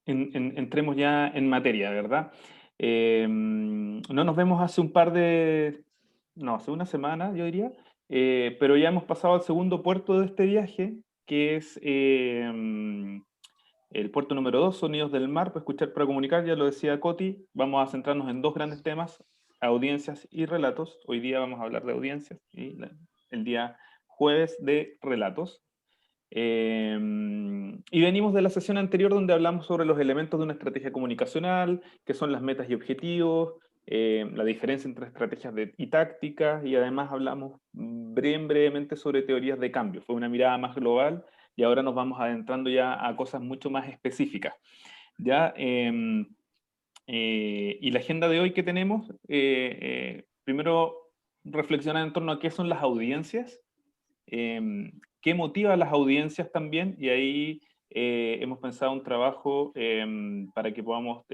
entremos ya en materia, ¿verdad? No nos vemos hace un par de, no, hace una semana, yo diría, pero ya hemos pasado al segundo puerto de este viaje, que es el puerto número 2, Sonidos del Mar, para escuchar, para comunicar, ya lo decía Coti, vamos a centrarnos en dos grandes temas, audiencias y relatos. Hoy día vamos a hablar de audiencias y el día jueves de relatos. Y venimos de la sesión anterior donde hablamos sobre los elementos de una estrategia comunicacional, que son las metas y objetivos, la diferencia entre estrategias y tácticas, y además hablamos brevemente sobre teorías de cambio. Fue una mirada más global y ahora nos vamos adentrando ya a cosas mucho más específicas. ¿Ya? Y la agenda de hoy que tenemos, primero reflexionar en torno a qué son las audiencias, qué motiva a las audiencias también, y ahí hemos pensado un trabajo para que podamos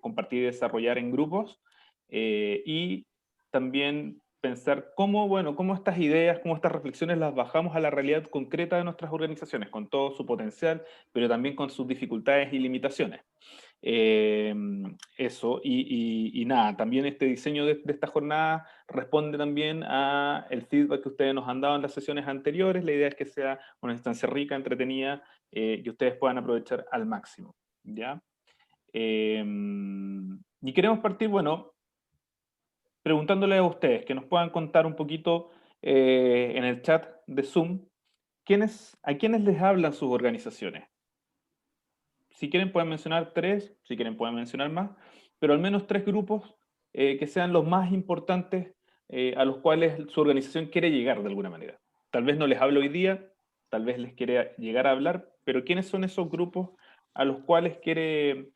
compartir y desarrollar en grupos, y también pensar cómo, bueno, cómo estas ideas, cómo estas reflexiones las bajamos a la realidad concreta de nuestras organizaciones, con todo su potencial, pero también con sus dificultades y limitaciones. Eh, Eso, y nada, también este diseño de esta jornada responde también a el feedback que ustedes nos han dado en las sesiones anteriores. La idea es que sea una instancia rica, entretenida, que ustedes puedan aprovechar al máximo, ¿ya? Eh, y queremos partir, bueno, preguntándole a ustedes, que nos puedan contar un poquito en el chat de Zoom, a quiénes les hablan sus organizaciones. Si quieren pueden mencionar tres, si quieren pueden mencionar más, pero al menos tres grupos que sean los más importantes a los cuales su organización quiere llegar de alguna manera. Tal vez no les hablo hoy día, tal vez les quiere llegar a hablar, pero ¿quiénes son esos grupos a los cuales quiere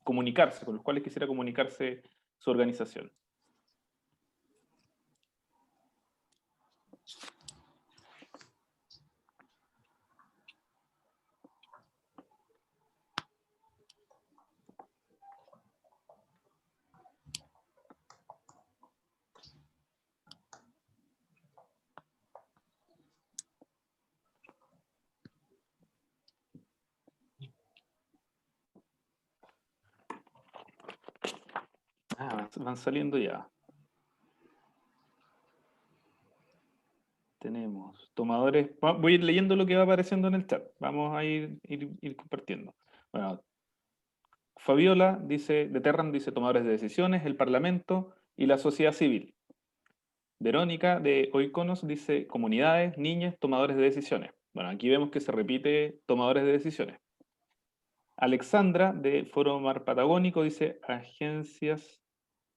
comunicarse, con los cuales quisiera comunicarse su organización? Ah, van saliendo ya. Tenemos tomadores. Voy a ir leyendo lo que va apareciendo en el chat. Vamos a ir compartiendo. Bueno, Fabiola dice, de Terran dice tomadores de decisiones, el Parlamento y la sociedad civil. Verónica de Oiconos dice comunidades, niñas, tomadores de decisiones. Bueno, aquí vemos que se repite tomadores de decisiones. Alexandra de Foro Mar Patagónico dice agencias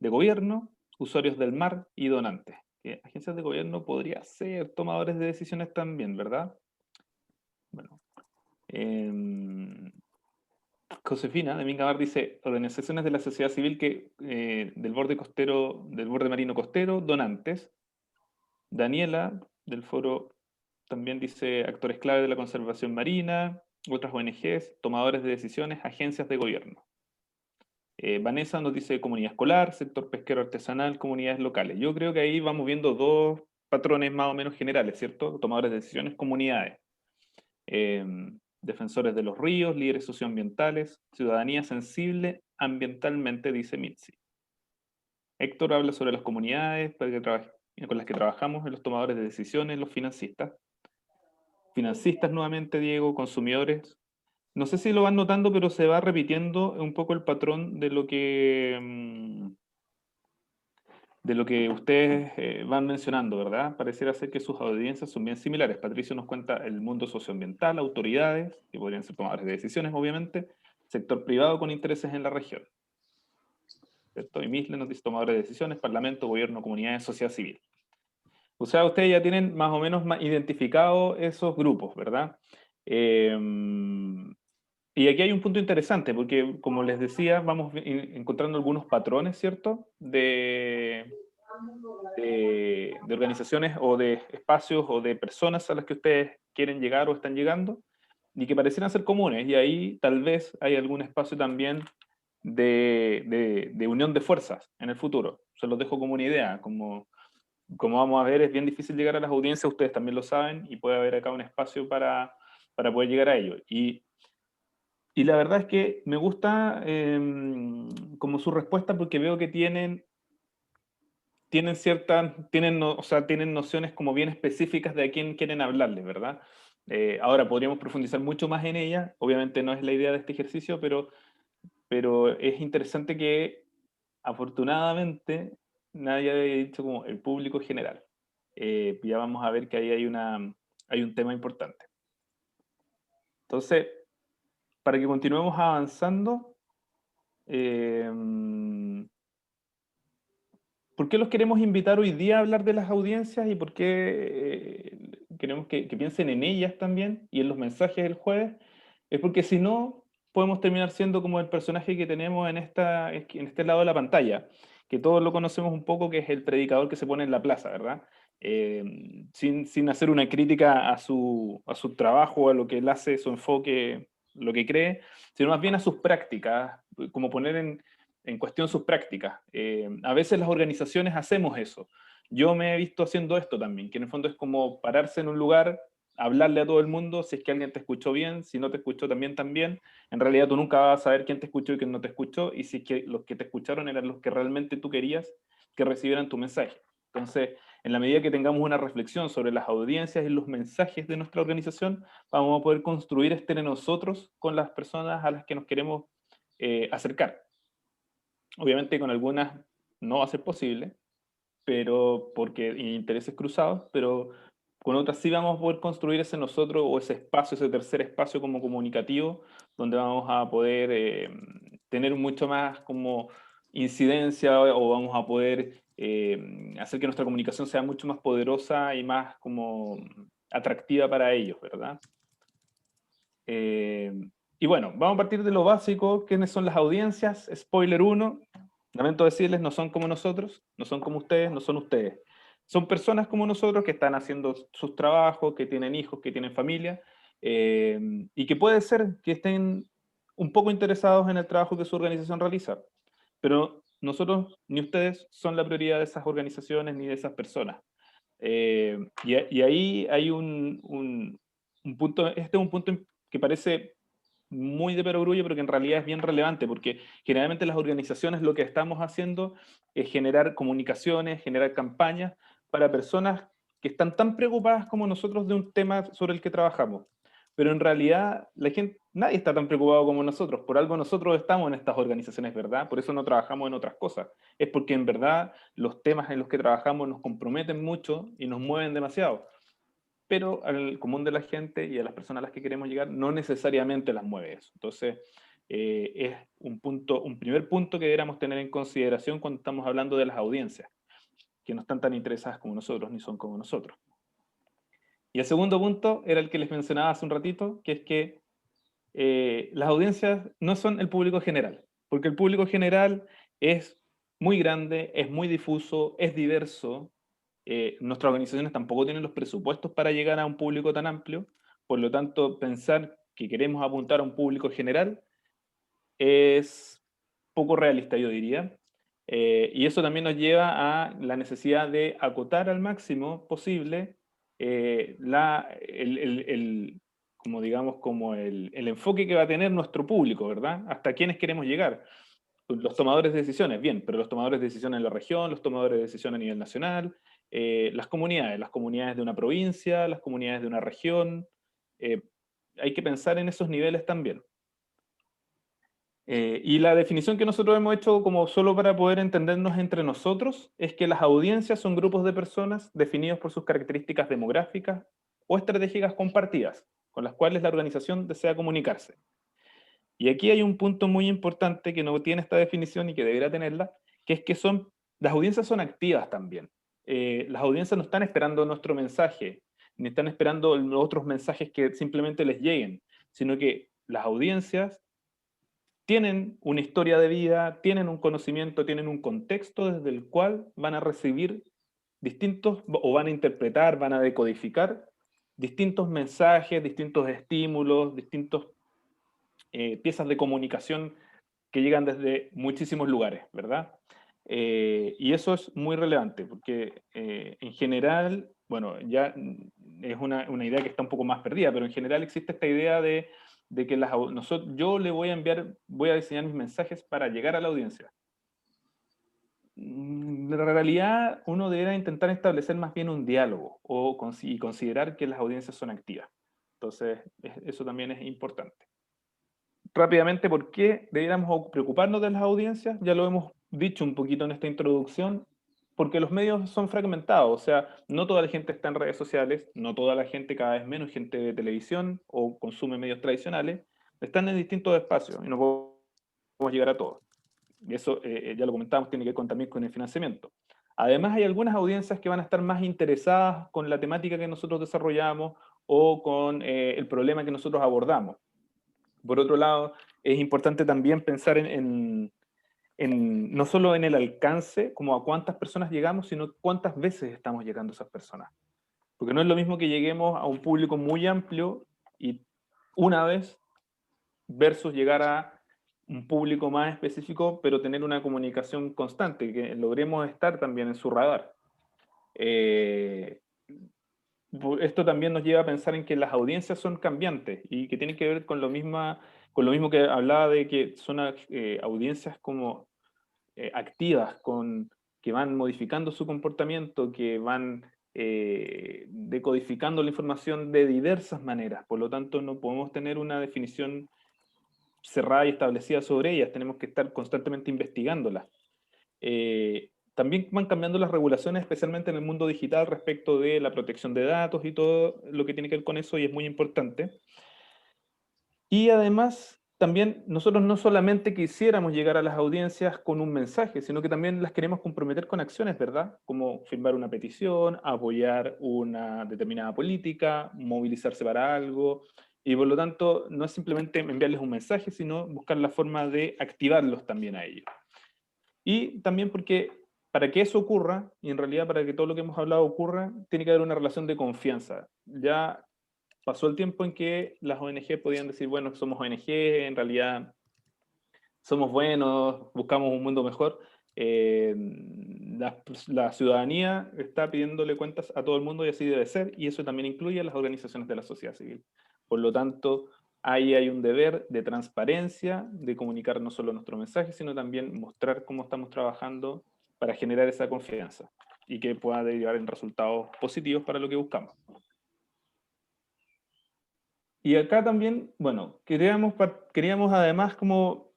de gobierno, usuarios del mar y donantes. Que agencias de gobierno podría ser tomadores de decisiones también, ¿verdad? Bueno. Josefina de Mingamar dice organizaciones de la sociedad civil que del borde costero, del borde marino costero, donantes. Daniela del foro también dice actores clave de la conservación marina, otras ONGs, tomadores de decisiones, agencias de gobierno. Vanessa nos dice comunidad escolar, sector pesquero artesanal, comunidades locales. Yo creo que ahí vamos viendo dos patrones más o menos generales, ¿cierto? Tomadores de decisiones, comunidades. Eh, Defensores de los ríos, líderes socioambientales, ciudadanía sensible ambientalmente, dice Mitzi. Héctor habla sobre las comunidades con las que trabajamos, en los tomadores de decisiones, los financistas. Financistas nuevamente, Diego, consumidores. No sé si lo van notando, pero se va repitiendo un poco el patrón de lo que ustedes van mencionando, ¿verdad? Pareciera ser que sus audiencias son bien similares. Patricio nos cuenta el mundo socioambiental, autoridades, que podrían ser tomadores de decisiones, obviamente, sector privado con intereses en la región. ¿Cierto? Y Misle nos dice tomadores de decisiones, parlamento, gobierno, comunidades, sociedad civil. O sea, ustedes ya tienen más o menos identificados esos grupos, ¿verdad? Eh, y aquí hay un punto interesante, porque como les decía, vamos encontrando algunos patrones, ¿cierto? De organizaciones o de espacios o de personas a las que ustedes quieren llegar o están llegando y que parecieran ser comunes. Y ahí tal vez hay algún espacio también de unión de fuerzas en el futuro. Se los dejo como una idea. Como vamos a ver, es bien difícil llegar a las audiencias, ustedes también lo saben, y puede haber acá un espacio para poder llegar a ello. Y Y la verdad es que me gusta como su respuesta porque veo que tienen ciertas, o sea, tienen nociones como bien específicas de a quién quieren hablarles, ¿verdad? Ahora podríamos profundizar mucho más en ella, obviamente no es la idea de este ejercicio, pero es interesante que afortunadamente nadie haya dicho como el público general. Ya vamos a ver que ahí hay un tema importante. Entonces, para que continuemos avanzando, eh, ¿por qué los queremos invitar hoy día a hablar de las audiencias y por qué queremos que piensen en ellas también y en los mensajes del jueves? Es porque si no, podemos terminar siendo como el personaje que tenemos en este lado de la pantalla, que todos lo conocemos un poco, que es el predicador que se pone en la plaza, ¿verdad? Sin hacer una crítica a su trabajo, a lo que él hace, su enfoque, lo que cree, sino más bien a sus prácticas, como poner en cuestión sus prácticas. A veces las organizaciones hacemos eso. Yo me he visto haciendo esto también, que en el fondo es como pararse en un lugar, hablarle a todo el mundo, si es que alguien te escuchó bien, si no te escuchó también, también. En realidad tú nunca vas a saber quién te escuchó y quién no te escuchó, y si es que los que te escucharon eran los que realmente tú querías que recibieran tu mensaje. Entonces, en la medida que tengamos una reflexión sobre las audiencias y los mensajes de nuestra organización, vamos a poder construir este en nosotros con las personas a las que nos queremos acercar. Obviamente con algunas no va a ser posible, pero porque intereses cruzados, pero con otras sí vamos a poder construir ese nosotros o ese espacio, ese tercer espacio como comunicativo, donde vamos a poder tener mucho más como incidencia o vamos a poder hacer que nuestra comunicación sea mucho más poderosa y más como atractiva para ellos, ¿verdad? Eh, y bueno, vamos a partir de lo básico, ¿quiénes son las audiencias? Spoiler uno, lamento decirles, no son como nosotros, no son como ustedes, no son ustedes. Son personas como nosotros que están haciendo sus trabajos, que tienen hijos, que tienen familia, y que puede ser que estén un poco interesados en el trabajo que su organización realiza. Pero nosotros ni ustedes son la prioridad de esas organizaciones ni de esas personas. Y ahí hay un punto, este es un punto que parece muy de perogrullo, pero que en realidad es bien relevante, porque generalmente las organizaciones lo que estamos haciendo es generar comunicaciones, generar campañas para personas que están tan preocupadas como nosotros de un tema sobre el que trabajamos. Pero en realidad la gente, nadie está tan preocupado como nosotros. Por algo nosotros estamos en estas organizaciones, ¿verdad? Por eso no trabajamos en otras cosas. Es porque en verdad los temas en los que trabajamos nos comprometen mucho y nos mueven demasiado, pero al común de la gente y a las personas a las que queremos llegar no necesariamente las mueve eso. Entonces, es un primer punto que deberíamos tener en consideración cuando estamos hablando de las audiencias, que no están tan interesadas como nosotros ni son como nosotros. Y el segundo punto era el que les mencionaba hace un ratito, que es que las audiencias no son el público general, porque el público general es muy grande, es muy difuso, es diverso. Nuestras organizaciones tampoco tienen los presupuestos para llegar a un público tan amplio, por lo tanto, pensar que queremos apuntar a un público general es poco realista, yo diría. Y eso también nos lleva a la necesidad de acotar al máximo posible como digamos, como el enfoque que va a tener nuestro público, ¿verdad? Hasta quiénes queremos llegar. Los tomadores de decisiones, bien, pero los tomadores de decisiones en la región, los tomadores de decisiones a nivel nacional, las comunidades de una provincia, las comunidades de una región. eh, Hay que pensar en esos niveles también. Y la definición que nosotros hemos hecho como solo para poder entendernos entre nosotros es que las audiencias son grupos de personas definidos por sus características demográficas o estratégicas compartidas, con las cuales la organización desea comunicarse. Y aquí hay un punto muy importante que no tiene esta definición y que debería tenerla, que es que las audiencias son activas también. Las audiencias no están esperando nuestro mensaje, ni están esperando los otros mensajes que simplemente les lleguen, sino que las audiencias tienen una historia de vida, tienen un conocimiento, tienen un contexto desde el cual van a recibir distintos, o van a interpretar, van a decodificar distintos mensajes, distintos estímulos, distintos piezas de comunicación que llegan desde muchísimos lugares, ¿verdad? Y eso es muy relevante, porque en general, bueno, ya es una idea que está un poco más perdida, pero en general existe esta idea de de que yo le voy a diseñar mis mensajes para llegar a la audiencia. En realidad, uno debería intentar establecer más bien un diálogo y considerar que las audiencias son activas. Entonces, eso también es importante. Rápidamente, ¿por qué deberíamos preocuparnos de las audiencias? Ya lo hemos dicho un poquito en esta introducción, porque los medios son fragmentados, o sea, no toda la gente está en redes sociales, no toda la gente, cada vez menos gente de televisión o consume medios tradicionales, están en distintos espacios y no podemos llegar a todos. Y eso, ya lo comentamos, tiene que ver también con el financiamiento. Además, hay algunas audiencias que van a estar más interesadas con la temática que nosotros desarrollamos o con el problema que nosotros abordamos. Por otro lado, es importante también pensar no solo en el alcance, como a cuántas personas llegamos, sino cuántas veces estamos llegando a esas personas. Porque no es lo mismo que lleguemos a un público muy amplio y una vez versus llegar a un público más específico, pero tener una comunicación constante, que logremos estar también en su radar. Esto también nos lleva a pensar en que las audiencias son cambiantes y que tienen que ver con con lo mismo que hablaba de que son audiencias como activas, que van modificando su comportamiento, que van decodificando la información de diversas maneras. Por lo tanto, no podemos tener una definición cerrada y establecida sobre ellas, tenemos que estar constantemente investigándolas. También van cambiando las regulaciones, especialmente en el mundo digital, respecto de la protección de datos y todo lo que tiene que ver con eso, y es muy importante. Y además, también nosotros no solamente quisiéramos llegar a las audiencias con un mensaje, sino que también las queremos comprometer con acciones, ¿verdad? Como firmar una petición, apoyar una determinada política, movilizarse para algo, y por lo tanto no es simplemente enviarles un mensaje, sino buscar la forma de activarlos también a ellos. Y también porque para que eso ocurra, y en realidad para que todo lo que hemos hablado ocurra, tiene que haber una relación de confianza. Ya pasó el tiempo en que las ONG podían decir, bueno, somos ONG, en realidad somos buenos, buscamos un mundo mejor. La ciudadanía está pidiéndole cuentas a todo el mundo y así debe ser, y eso también incluye a las organizaciones de la sociedad civil. Por lo tanto, ahí hay un deber de transparencia, de comunicar no solo nuestro mensaje, sino también mostrar cómo estamos trabajando para generar esa confianza y que pueda derivar en resultados positivos para lo que buscamos. Y acá también, bueno, queríamos además como,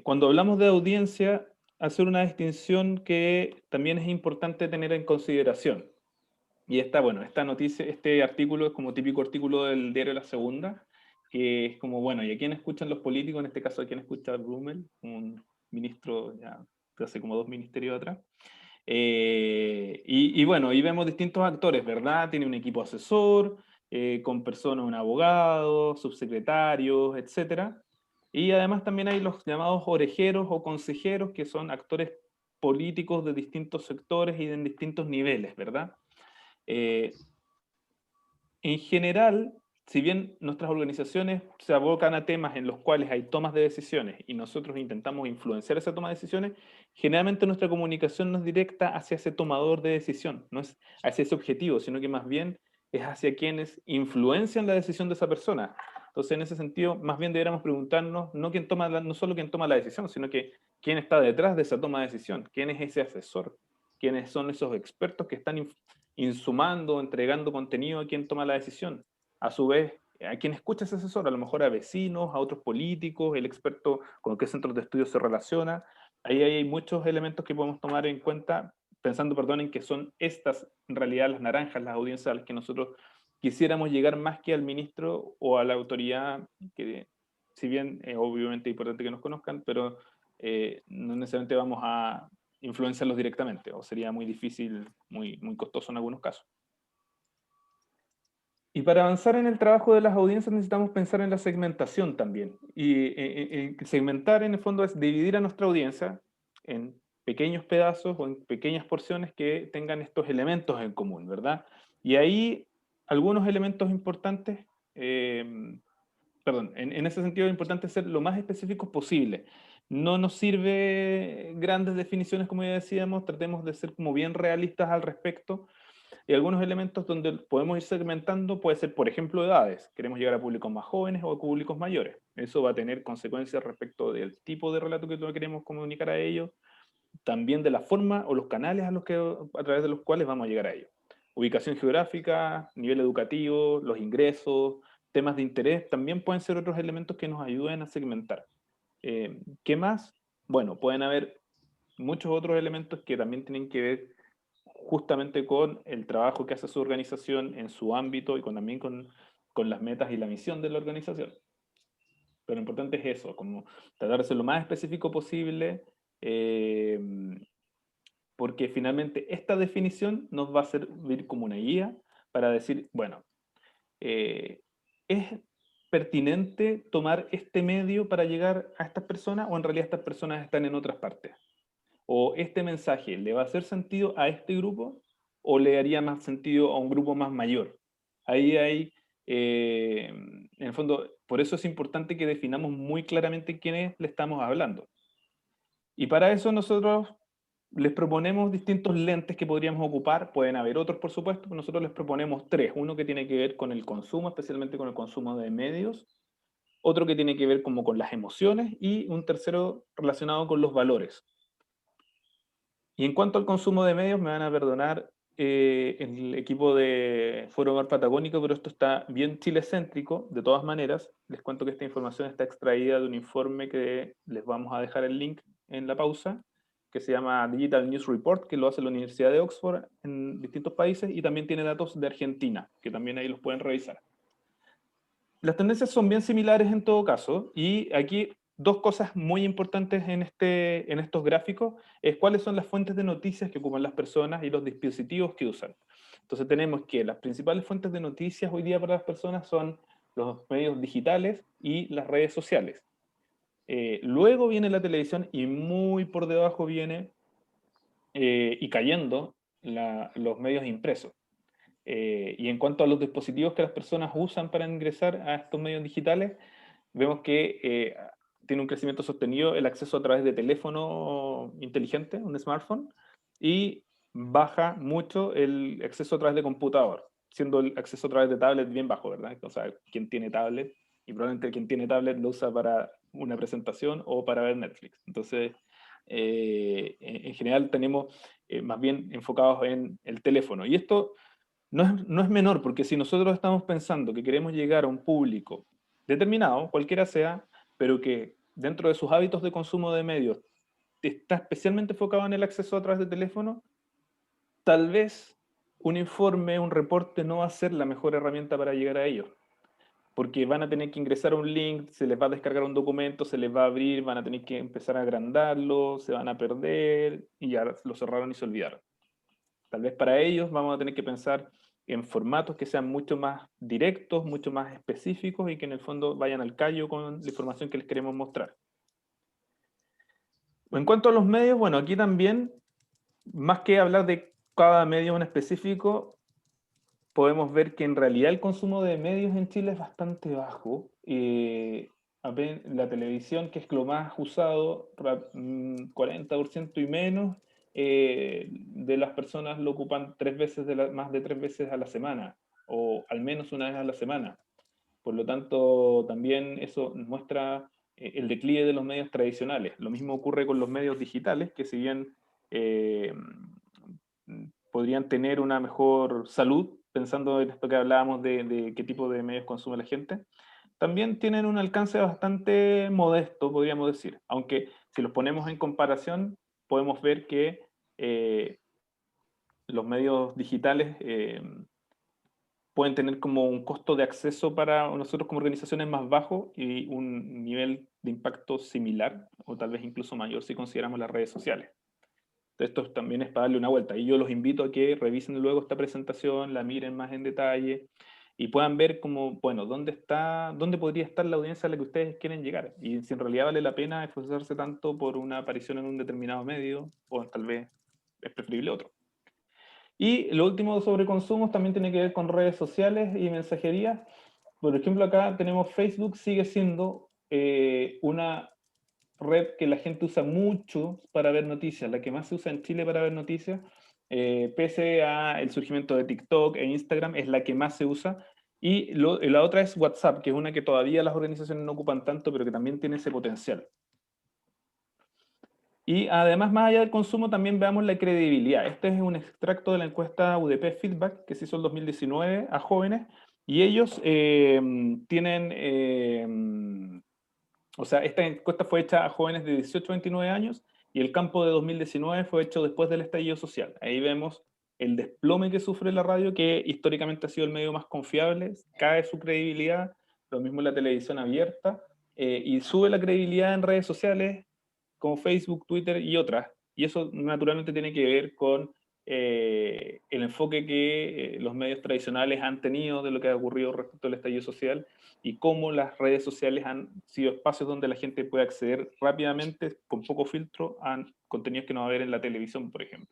cuando hablamos de audiencia, hacer una distinción que también es importante tener en consideración. Y esta noticia, este artículo es como típico artículo del diario La Segunda, que es como, bueno, ¿y a quién escuchan los políticos? En este caso, ¿a quién escucha Blumel? Un ministro ya de hace como 2 ministerios atrás. Y bueno, y vemos distintos actores, ¿verdad? Tiene un equipo asesor, con personas, un abogado, subsecretarios, etcétera. Y además también hay los llamados orejeros o consejeros, que son actores políticos de distintos sectores y de distintos niveles, ¿verdad? Eh, en general, si bien nuestras organizaciones se abocan a temas en los cuales hay tomas de decisiones y nosotros intentamos influenciar esa toma de decisiones, generalmente nuestra comunicación no es directa hacia ese tomador de decisión, no es hacia ese objetivo, sino que más bien es hacia quienes influencian la decisión de esa persona. Entonces, en ese sentido, más bien deberíamos preguntarnos no solo quién toma la decisión, sino que quién está detrás de esa toma de decisión, quién es ese asesor, quiénes son esos expertos que están insumando, entregando contenido a quien toma la decisión. A su vez, a quien escucha ese asesor, a lo mejor a vecinos, a otros políticos, el experto con qué centros de estudio se relaciona. Ahí hay muchos elementos que podemos tomar en cuenta, pensando, perdón, en que son estas, en realidad, las naranjas, las audiencias a las que nosotros quisiéramos llegar más que al ministro o a la autoridad, que si bien es obviamente importante que nos conozcan, pero no necesariamente vamos a influenciarlos directamente, o sería muy difícil, muy costoso en algunos casos. Y para avanzar en el trabajo de las audiencias necesitamos pensar en la segmentación también. Y segmentar en el fondo es dividir a nuestra audiencia en pequeños pedazos o en pequeñas porciones que tengan estos elementos en común, ¿verdad? Y ahí algunos elementos importantes, perdón, en ese sentido es importante ser lo más específicos posible. No nos sirve grandes definiciones, como ya decíamos, tratemos de ser como bien realistas al respecto. Y algunos elementos donde podemos ir segmentando puede ser, por ejemplo, edades. Queremos llegar a públicos más jóvenes o a públicos mayores. Eso va a tener consecuencias respecto del tipo de relato que queremos comunicar a ellos, también de la forma o los canales a través de los cuales vamos a llegar a ellos. Ubicación geográfica, nivel educativo, los ingresos, temas de interés, también pueden ser otros elementos que nos ayuden a segmentar. ¿Qué más? Bueno, pueden haber muchos otros elementos que también tienen que ver justamente con el trabajo que hace su organización en su ámbito y también con las metas y la misión de la organización. Pero lo importante es eso, como tratar de ser lo más específico posible, eh, porque finalmente esta definición nos va a servir como una guía para decir, bueno, ¿es pertinente tomar este medio para llegar a estas personas o en realidad estas personas están en otras partes? ¿O este mensaje le va a hacer sentido a este grupo o le haría más sentido a un grupo más mayor? Ahí hay, en el fondo, por eso es importante que definamos muy claramente quiénes le estamos hablando. Y para eso nosotros les proponemos distintos lentes que podríamos ocupar, pueden haber otros por supuesto, pero nosotros les proponemos tres, uno que tiene que ver con el consumo, especialmente con el consumo de medios, otro que tiene que ver como con las emociones y un tercero relacionado con los valores. Y en cuanto al consumo de medios, me van a perdonar el equipo de Foro Mar Patagónico, pero esto está bien chilecéntrico. De todas maneras, les cuento que esta información está extraída de un informe que les vamos a dejar el link en la pausa, que se llama Digital News Report, que lo hace la Universidad de Oxford en distintos países, y también tiene datos de Argentina, que también ahí los pueden revisar. Las tendencias son bien similares en todo caso, y aquí dos cosas muy importantes en estos gráficos es cuáles son las fuentes de noticias que ocupan las personas y los dispositivos que usan. Entonces tenemos que las principales fuentes de noticias hoy día para las personas son los medios digitales y las redes sociales. Luego viene la televisión y muy por debajo viene y cayendo los medios impresos. Y en cuanto a los dispositivos que las personas usan para ingresar a estos medios digitales, vemos que tiene un crecimiento sostenido el acceso a través de teléfono inteligente, un smartphone, y baja mucho el acceso a través de computador, siendo el acceso a través de tablet bien bajo, ¿verdad? O sea, quien tiene tablet, y probablemente quien tiene tablet lo usa para una presentación o para ver Netflix. Entonces, en general tenemos más bien enfocados en el teléfono. Y esto no es menor, porque si nosotros estamos pensando que queremos llegar a un público determinado, cualquiera sea, pero que dentro de sus hábitos de consumo de medios está especialmente enfocado en el acceso a través de teléfono, tal vez un informe, un reporte no va a ser la mejor herramienta para llegar a ellos, porque van a tener que ingresar a un link, se les va a descargar un documento, se les va a abrir, van a tener que empezar a agrandarlo, se van a perder y ya lo cerraron y se olvidaron. Tal vez para ellos vamos a tener que pensar en formatos que sean mucho más directos, mucho más específicos y que en el fondo vayan al callo con la información que les queremos mostrar. En cuanto a los medios, bueno, aquí también, más que hablar de cada medio en específico, podemos ver que en realidad el consumo de medios en Chile es bastante bajo. La televisión, que es lo más usado, 40% y menos, de las personas lo ocupan más de 3 veces a la semana, o al menos una vez a la semana. Por lo tanto, también eso muestra el declive de los medios tradicionales. Lo mismo ocurre con los medios digitales, que si bien eh, podrían tener una mejor salud, pensando en esto que hablábamos de qué tipo de medios consume la gente, también tienen un alcance bastante modesto, podríamos decir. Aunque si los ponemos en comparación, podemos ver que los medios digitales pueden tener como un costo de acceso para nosotros como organizaciones más bajo y un nivel de impacto similar, o tal vez incluso mayor si consideramos las redes sociales. Esto también es para darle una vuelta. Y yo los invito a que revisen luego esta presentación, la miren más en detalle y puedan ver como, bueno, dónde podría estar la audiencia a la que ustedes quieren llegar. Y si en realidad vale la pena esforzarse tanto por una aparición en un determinado medio, o tal vez es preferible otro. Y lo último sobre consumos también tiene que ver con redes sociales y mensajería. Por ejemplo, acá tenemos Facebook, sigue siendo una red que la gente usa mucho para ver noticias, la que más se usa en Chile para ver noticias, pese al surgimiento de TikTok e Instagram, es la que más se usa. Y la otra es WhatsApp, que es una que todavía las organizaciones no ocupan tanto, pero que también tiene ese potencial. Y además, más allá del consumo, también veamos la credibilidad. Este es un extracto de la encuesta UDP Feedback que se hizo en 2019 a jóvenes, y ellos tienen, o sea, esta encuesta fue hecha a jóvenes de 18 a 29 años, y el campo de 2019 fue hecho después del estallido social. Ahí vemos el desplome que sufre la radio, que históricamente ha sido el medio más confiable, cae su credibilidad, lo mismo la televisión abierta, y sube la credibilidad en redes sociales como Facebook, Twitter y otras. Y eso naturalmente tiene que ver con el enfoque que los medios tradicionales han tenido de lo que ha ocurrido respecto al estallido social, y cómo las redes sociales han sido espacios donde la gente puede acceder rápidamente, con poco filtro, a contenidos que no va a ver en la televisión, por ejemplo.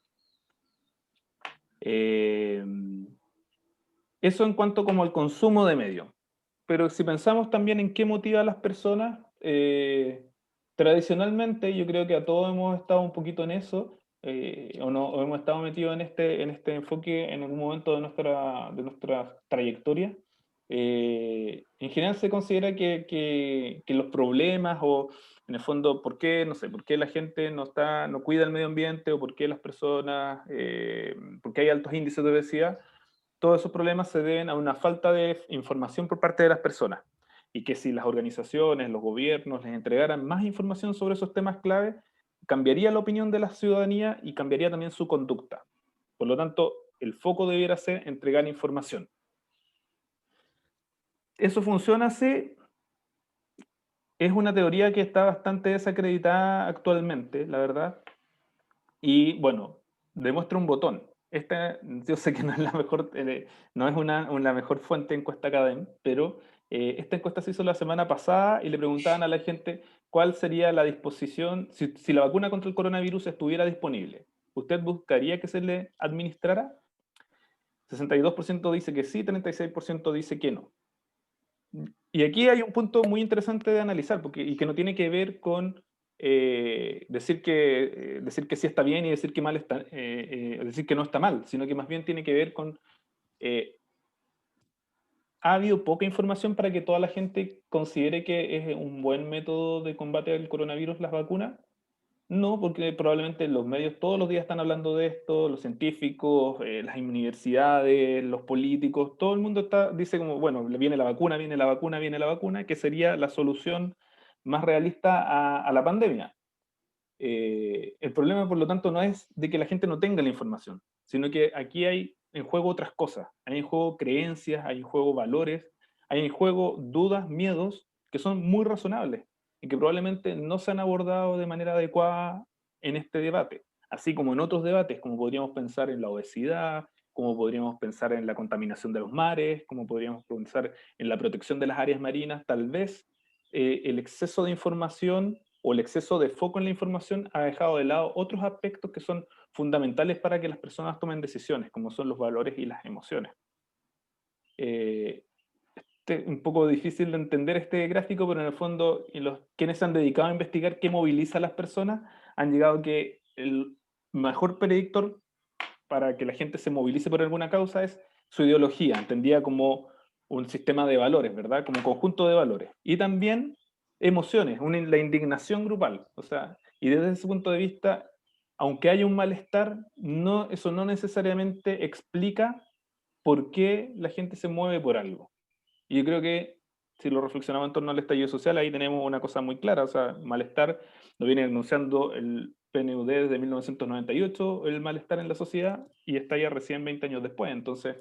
Eso en cuanto como al consumo de medios. Pero si pensamos también en qué motiva a las personas, tradicionalmente yo creo que a todos hemos estado un poquito en eso, o hemos estado metidos en este enfoque en algún momento de nuestra trayectoria. En general se considera que los problemas, o en el fondo, ¿por qué, no sé, por qué la gente no cuida el medio ambiente, o por qué las personas, por qué hay altos índices de obesidad? Todos esos problemas se deben a una falta de información por parte de las personas, y que si las organizaciones, los gobiernos les entregaran más información sobre esos temas clave, cambiaría la opinión de la ciudadanía y cambiaría también su conducta. Por lo tanto, el foco debiera ser entregar información. Eso funciona así. Es una teoría que está bastante desacreditada actualmente, la verdad. Y bueno, demuestra un botón. Esta, yo sé que no es la mejor, no es una mejor fuente de encuesta académica, pero esta encuesta se hizo la semana pasada y le preguntaban a la gente cuál sería la disposición, si la vacuna contra el coronavirus estuviera disponible. ¿Usted buscaría que se le administrara? 62% dice que sí, 36% dice que no. Y aquí hay un punto muy interesante de analizar, y que no tiene que ver con decir que sí está bien y decir que mal está, decir que no está mal, sino que más bien tiene que ver con, eh, ¿ha habido poca información para que toda la gente considere que es un buen método de combate al coronavirus las vacunas? No, porque probablemente los medios todos los días están hablando de esto, los científicos, las universidades, los políticos, todo el mundo dice como, bueno, viene la vacuna, viene la vacuna, viene la vacuna, que sería la solución más realista a la pandemia. El problema, por lo tanto, no es de que la gente no tenga la información, sino que aquí hay en juego otras cosas. Hay en juego creencias, hay en juego valores, hay en juego dudas, miedos, que son muy razonables y que probablemente no se han abordado de manera adecuada en este debate. Así como en otros debates, como podríamos pensar en la obesidad, como podríamos pensar en la contaminación de los mares, como podríamos pensar en la protección de las áreas marinas. Tal vez el exceso de información o el exceso de foco en la información ha dejado de lado otros aspectos que son fundamentales para que las personas tomen decisiones, como son los valores y las emociones. Es un poco difícil de entender este gráfico, pero en el fondo, quienes se han dedicado a investigar qué moviliza a las personas han llegado a que el mejor predictor para que la gente se movilice por alguna causa es su ideología, entendida como un sistema de valores, ¿verdad? Como conjunto de valores. Y también emociones, la indignación grupal. O sea, y desde ese punto de vista, aunque haya un malestar, no, eso no necesariamente explica por qué la gente se mueve por algo. Y yo creo que si lo reflexionamos en torno al estallido social, ahí tenemos una cosa muy clara. O sea, malestar lo viene anunciando el PNUD desde 1998, el malestar en la sociedad, y estalla recién 20 años después. Entonces,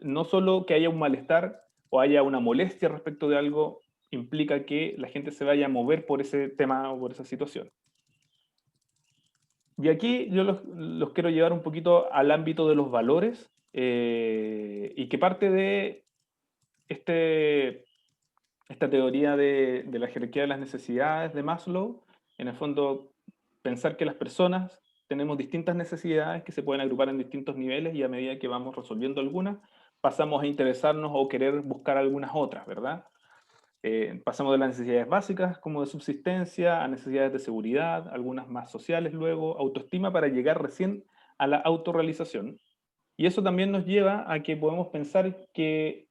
no solo que haya un malestar o haya una molestia respecto de algo, implica que la gente se vaya a mover por ese tema o por esa situación. Y aquí yo los quiero llevar un poquito al ámbito de los valores, y que parte de este, esta teoría de la jerarquía de las necesidades de Maslow, en el fondo pensar que las personas tenemos distintas necesidades que se pueden agrupar en distintos niveles, y a medida que vamos resolviendo algunas, pasamos a interesarnos o querer buscar algunas otras, ¿verdad? Pasamos de las necesidades básicas como de subsistencia a necesidades de seguridad, algunas más sociales luego, autoestima, para llegar recién a la autorrealización. Y eso también nos lleva a que podemos pensar que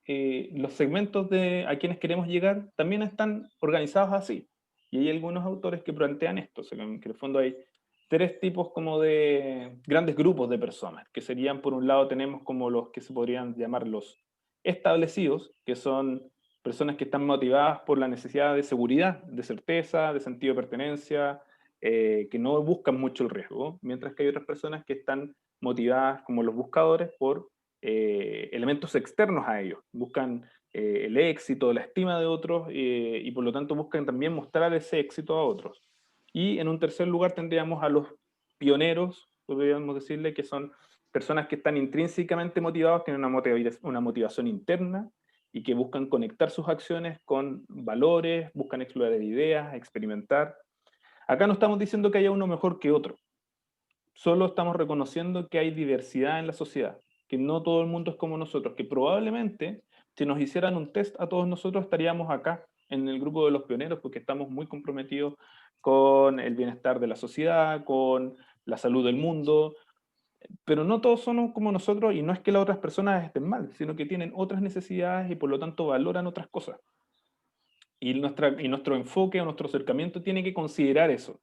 los segmentos de a quienes queremos llegar también están organizados así. Y hay algunos autores que plantean esto, o sea, que en el fondo hay tres tipos como de grandes grupos de personas, que serían, por un lado, tenemos como los que se podrían llamar los establecidos, que son personas que están motivadas por la necesidad de seguridad, de certeza, de sentido de pertenencia, que no buscan mucho el riesgo, mientras que hay otras personas que están motivadas como los buscadores por elementos externos a ellos. Buscan el éxito, la estima de otros y por lo tanto buscan también mostrar ese éxito a otros. Y en un tercer lugar tendríamos a los pioneros, podríamos decirle, que son personas que están intrínsecamente motivados, tienen una motivación interna y que buscan conectar sus acciones con valores, buscan explorar ideas, experimentar. Acá no estamos diciendo que haya uno mejor que otro, solo estamos reconociendo que hay diversidad en la sociedad, que no todo el mundo es como nosotros, que probablemente si nos hicieran un test a todos nosotros estaríamos acá en el grupo de los pioneros porque estamos muy comprometidos con el bienestar de la sociedad, con la salud del mundo, pero no todos somos como nosotros y no es que las otras personas estén mal, sino que tienen otras necesidades y por lo tanto valoran otras cosas. Y nuestro enfoque o nuestro acercamiento tiene que considerar eso.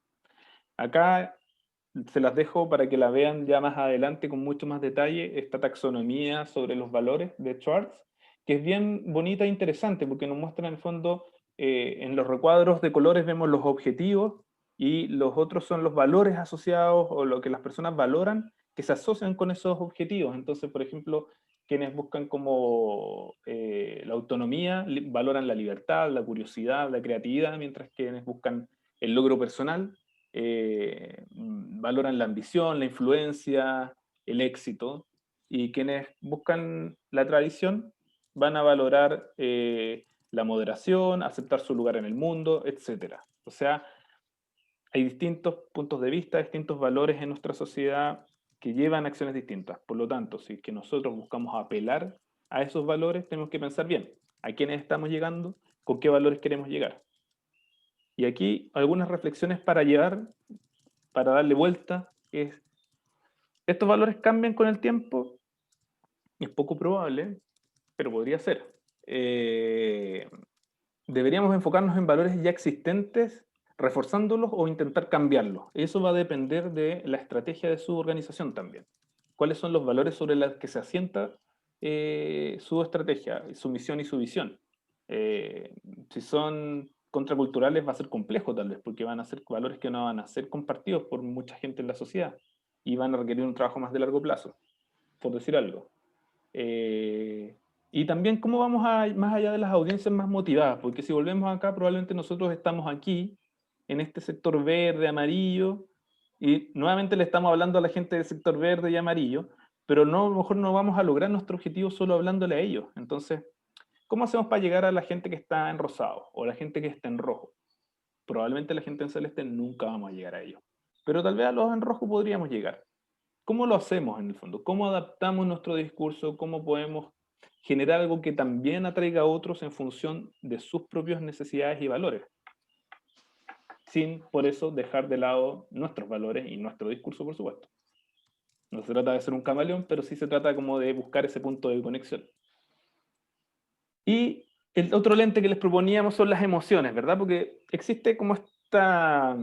Acá se las dejo para que la vean ya más adelante con mucho más detalle, esta taxonomía sobre los valores de Schwartz, que es bien bonita e interesante porque nos muestra en el fondo, en los recuadros de colores vemos los objetivos y los otros son los valores asociados o lo que las personas valoran que se asocian con esos objetivos. Entonces, por ejemplo, quienes buscan como la autonomía valoran la libertad, la curiosidad, la creatividad, mientras que quienes buscan el logro personal valoran la ambición, la influencia, el éxito, y quienes buscan la tradición van a valorar la moderación, aceptar su lugar en el mundo, etc. O sea, hay distintos puntos de vista, distintos valores en nuestra sociedad que llevan acciones distintas. Por lo tanto, si es que nosotros buscamos apelar a esos valores, tenemos que pensar bien a quiénes estamos llegando, con qué valores queremos llegar. Y aquí algunas reflexiones para llevar, para darle vuelta, es, ¿estos valores cambian con el tiempo? Es poco probable, pero podría ser. Deberíamos enfocarnos en valores ya existentes, reforzándolos o intentar cambiarlos. Eso va a depender de la estrategia de su organización también. ¿Cuáles son los valores sobre los que se asienta su estrategia, su misión y su visión? Eh, si son contraculturales va a ser complejo tal vez, porque van a ser valores que no van a ser compartidos por mucha gente en la sociedad y van a requerir un trabajo más de largo plazo, por decir algo. Eh, y también cómo vamos más allá de las audiencias más motivadas, porque si volvemos acá, probablemente nosotros estamos aquí, en este sector verde, amarillo, y nuevamente le estamos hablando a la gente del sector verde y amarillo, pero no, a lo mejor no vamos a lograr nuestro objetivo solo hablándole a ellos. Entonces, ¿cómo hacemos para llegar a la gente que está en rosado o la gente que está en rojo? Probablemente la gente en celeste nunca vamos a llegar a ellos, pero tal vez a los en rojo podríamos llegar. ¿Cómo lo hacemos en el fondo? ¿Cómo adaptamos nuestro discurso? ¿Cómo podemos generar algo que también atraiga a otros en función de sus propias necesidades y valores? Sin por eso dejar de lado nuestros valores y nuestro discurso, por supuesto. No se trata de ser un camaleón, pero sí se trata como de buscar ese punto de conexión. Y el otro lente que les proponíamos son las emociones, ¿verdad? Porque existe como esta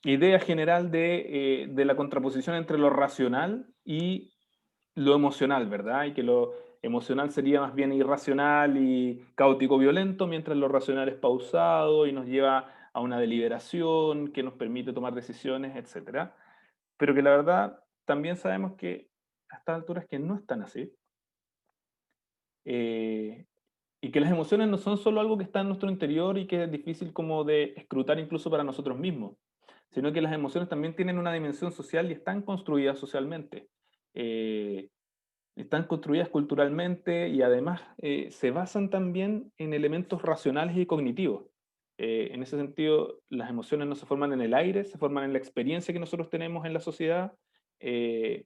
idea general de la contraposición entre lo racional y lo emocional, ¿verdad? Y que lo emocional sería más bien irracional y caótico violento, mientras lo racional es pausado y nos lleva a una deliberación que nos permite tomar decisiones, etcétera. Pero que la verdad también sabemos que a estas alturas que no están así. eh, y que las emociones no son solo algo que está en nuestro interior y que es difícil como de escrutar incluso para nosotros mismos, sino que las emociones también tienen una dimensión social y están construidas socialmente. Eh, Están construidas culturalmente y además se basan también en elementos racionales y cognitivos. En ese sentido, las emociones no se forman en el aire, se forman en la experiencia que nosotros tenemos en la sociedad, eh,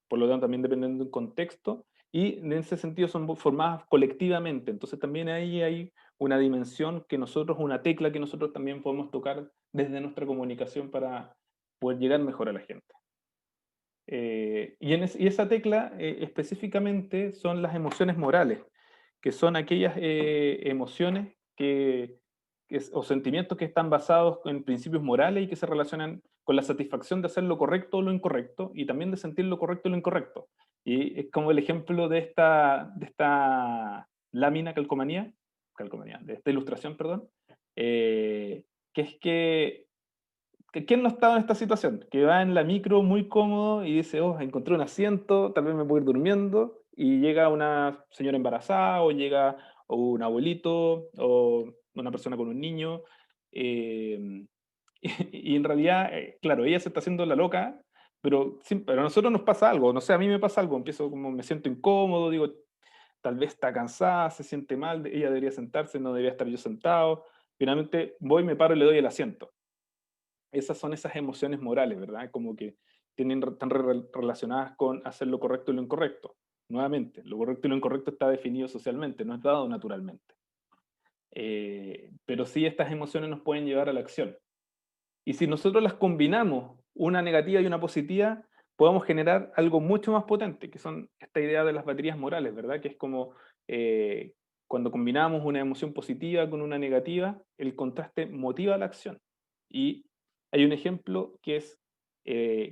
por lo tanto también dependen de un contexto, y en ese sentido son formadas colectivamente. Entonces también ahí hay una dimensión que nosotros, una tecla que nosotros también podemos tocar desde nuestra comunicación para poder llegar mejor a la gente. Y esa tecla específicamente son las emociones morales, que son aquellas emociones o sentimientos que están basados en principios morales y que se relacionan con la satisfacción de hacer lo correcto o lo incorrecto, y también de sentir lo correcto y lo incorrecto. Y es como el ejemplo de esta lámina de esta ilustración, perdón, que es que ¿quién no ha estado en esta situación? Que va en la micro muy cómodo y dice, oh, encontré un asiento, tal vez me puedo ir durmiendo, y llega una señora embarazada, o llega un abuelito, o una persona con un niño, y en realidad, claro, ella se está haciendo la loca, pero a nosotros nos pasa algo, no sé, a mí me pasa algo, empiezo como, me siento incómodo, digo, tal vez está cansada, se siente mal, ella debería sentarse, no debería estar yo sentado, finalmente voy, me paro y le doy el asiento. Esas son esas emociones morales, ¿verdad? Como que están relacionadas con hacer lo correcto y lo incorrecto. Nuevamente, lo correcto y lo incorrecto está definido socialmente, no es dado naturalmente. Pero sí, estas emociones nos pueden llevar a la acción. Y si nosotros las combinamos, una negativa y una positiva, podemos generar algo mucho más potente, que son esta idea de las baterías morales, ¿verdad? Que es como eh, cuando combinamos una emoción positiva con una negativa, el contraste motiva la acción. Y hay un ejemplo que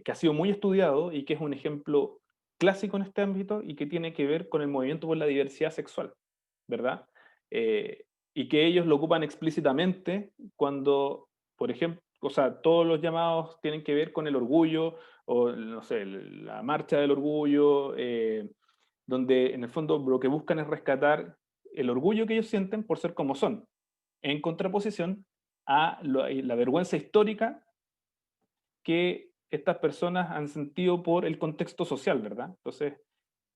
ha sido muy estudiado y que es un ejemplo clásico en este ámbito y que tiene que ver con el movimiento por la diversidad sexual, ¿verdad? Eh, y que ellos lo ocupan explícitamente cuando, por ejemplo, o sea, todos los llamados tienen que ver con el orgullo, o no sé, la marcha del orgullo, donde en el fondo lo que buscan es rescatar el orgullo que ellos sienten por ser como son, en contraposición a la vergüenza histórica que estas personas han sentido por el contexto social, ¿verdad? Entonces,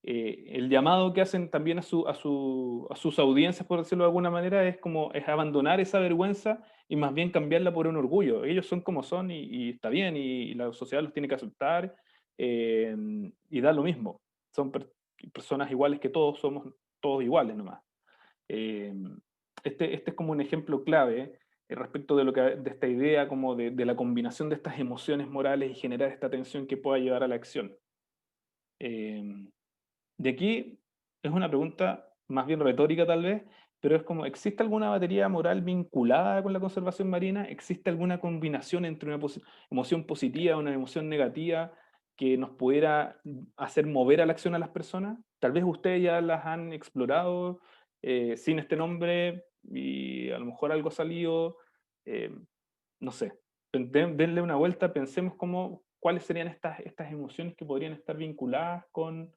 el llamado que hacen también a sus audiencias, por decirlo de alguna manera, es abandonar esa vergüenza y más bien cambiarla por un orgullo. Ellos son como son y está bien, y la sociedad los tiene que aceptar, eh, y da lo mismo. Son personas iguales que todos, somos todos iguales nomás. Eh, este es como un ejemplo clave respecto de esta idea como de la combinación de estas emociones morales y generar esta tensión que pueda llevar a la acción. Eh, de aquí es una pregunta más bien retórica tal vez, pero es como, ¿existe alguna batería moral vinculada con la conservación marina? ¿Existe alguna combinación entre una emoción positiva y una emoción negativa que nos pudiera hacer mover a la acción a las personas? Tal vez ustedes ya las han explorado sin este nombre y a lo mejor algo ha salido, eh, no sé. Denle una vuelta, pensemos cuáles serían estas emociones que podrían estar vinculadas con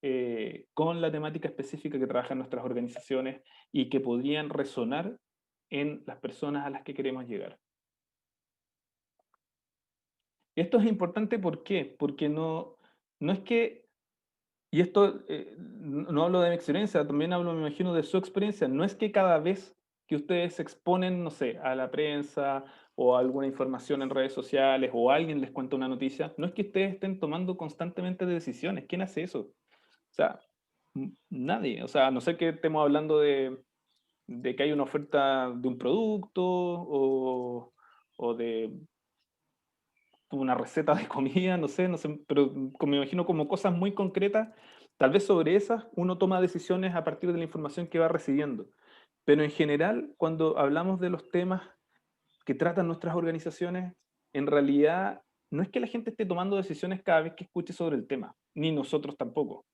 la temática específica que trabajan nuestras organizaciones y que podrían resonar en las personas a las que queremos llegar. Esto es importante, ¿por qué? Porque no es que, y esto no hablo de mi experiencia, también hablo, me imagino, de su experiencia, no es que cada vez que ustedes se exponen, no sé, a la prensa o a alguna información en redes sociales o alguien les cuenta una noticia, no es que ustedes estén tomando constantemente decisiones. ¿Quién hace eso? O sea, nadie. O sea, a no ser que estemos hablando de que hay una oferta de un producto o de una receta de comida, no sé, pero me imagino como cosas muy concretas. Tal vez sobre esas uno toma decisiones a partir de la información que va recibiendo. Pero en general, cuando hablamos de los temas que tratan nuestras organizaciones, en realidad no es que la gente esté tomando decisiones cada vez que escuche sobre el tema, ni nosotros tampoco.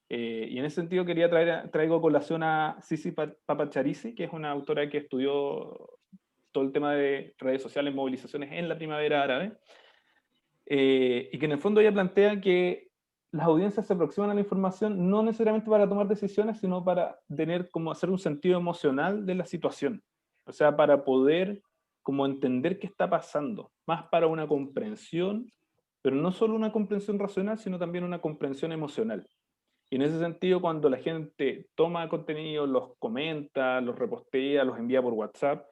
Y en ese sentido traigo a colación a Sisi Papacharisi, que es una autora que estudió todo el tema de redes sociales, movilizaciones en la primavera árabe, y que en el fondo ella plantea que las audiencias se aproximan a la información no necesariamente para tomar decisiones, sino para tener como hacer un sentido emocional de la situación. O sea, para poder como entender qué está pasando, más para una comprensión, pero no solo una comprensión racional, sino también una comprensión emocional. Y en ese sentido, cuando la gente toma contenido, los comenta, los repostea, los envía por WhatsApp,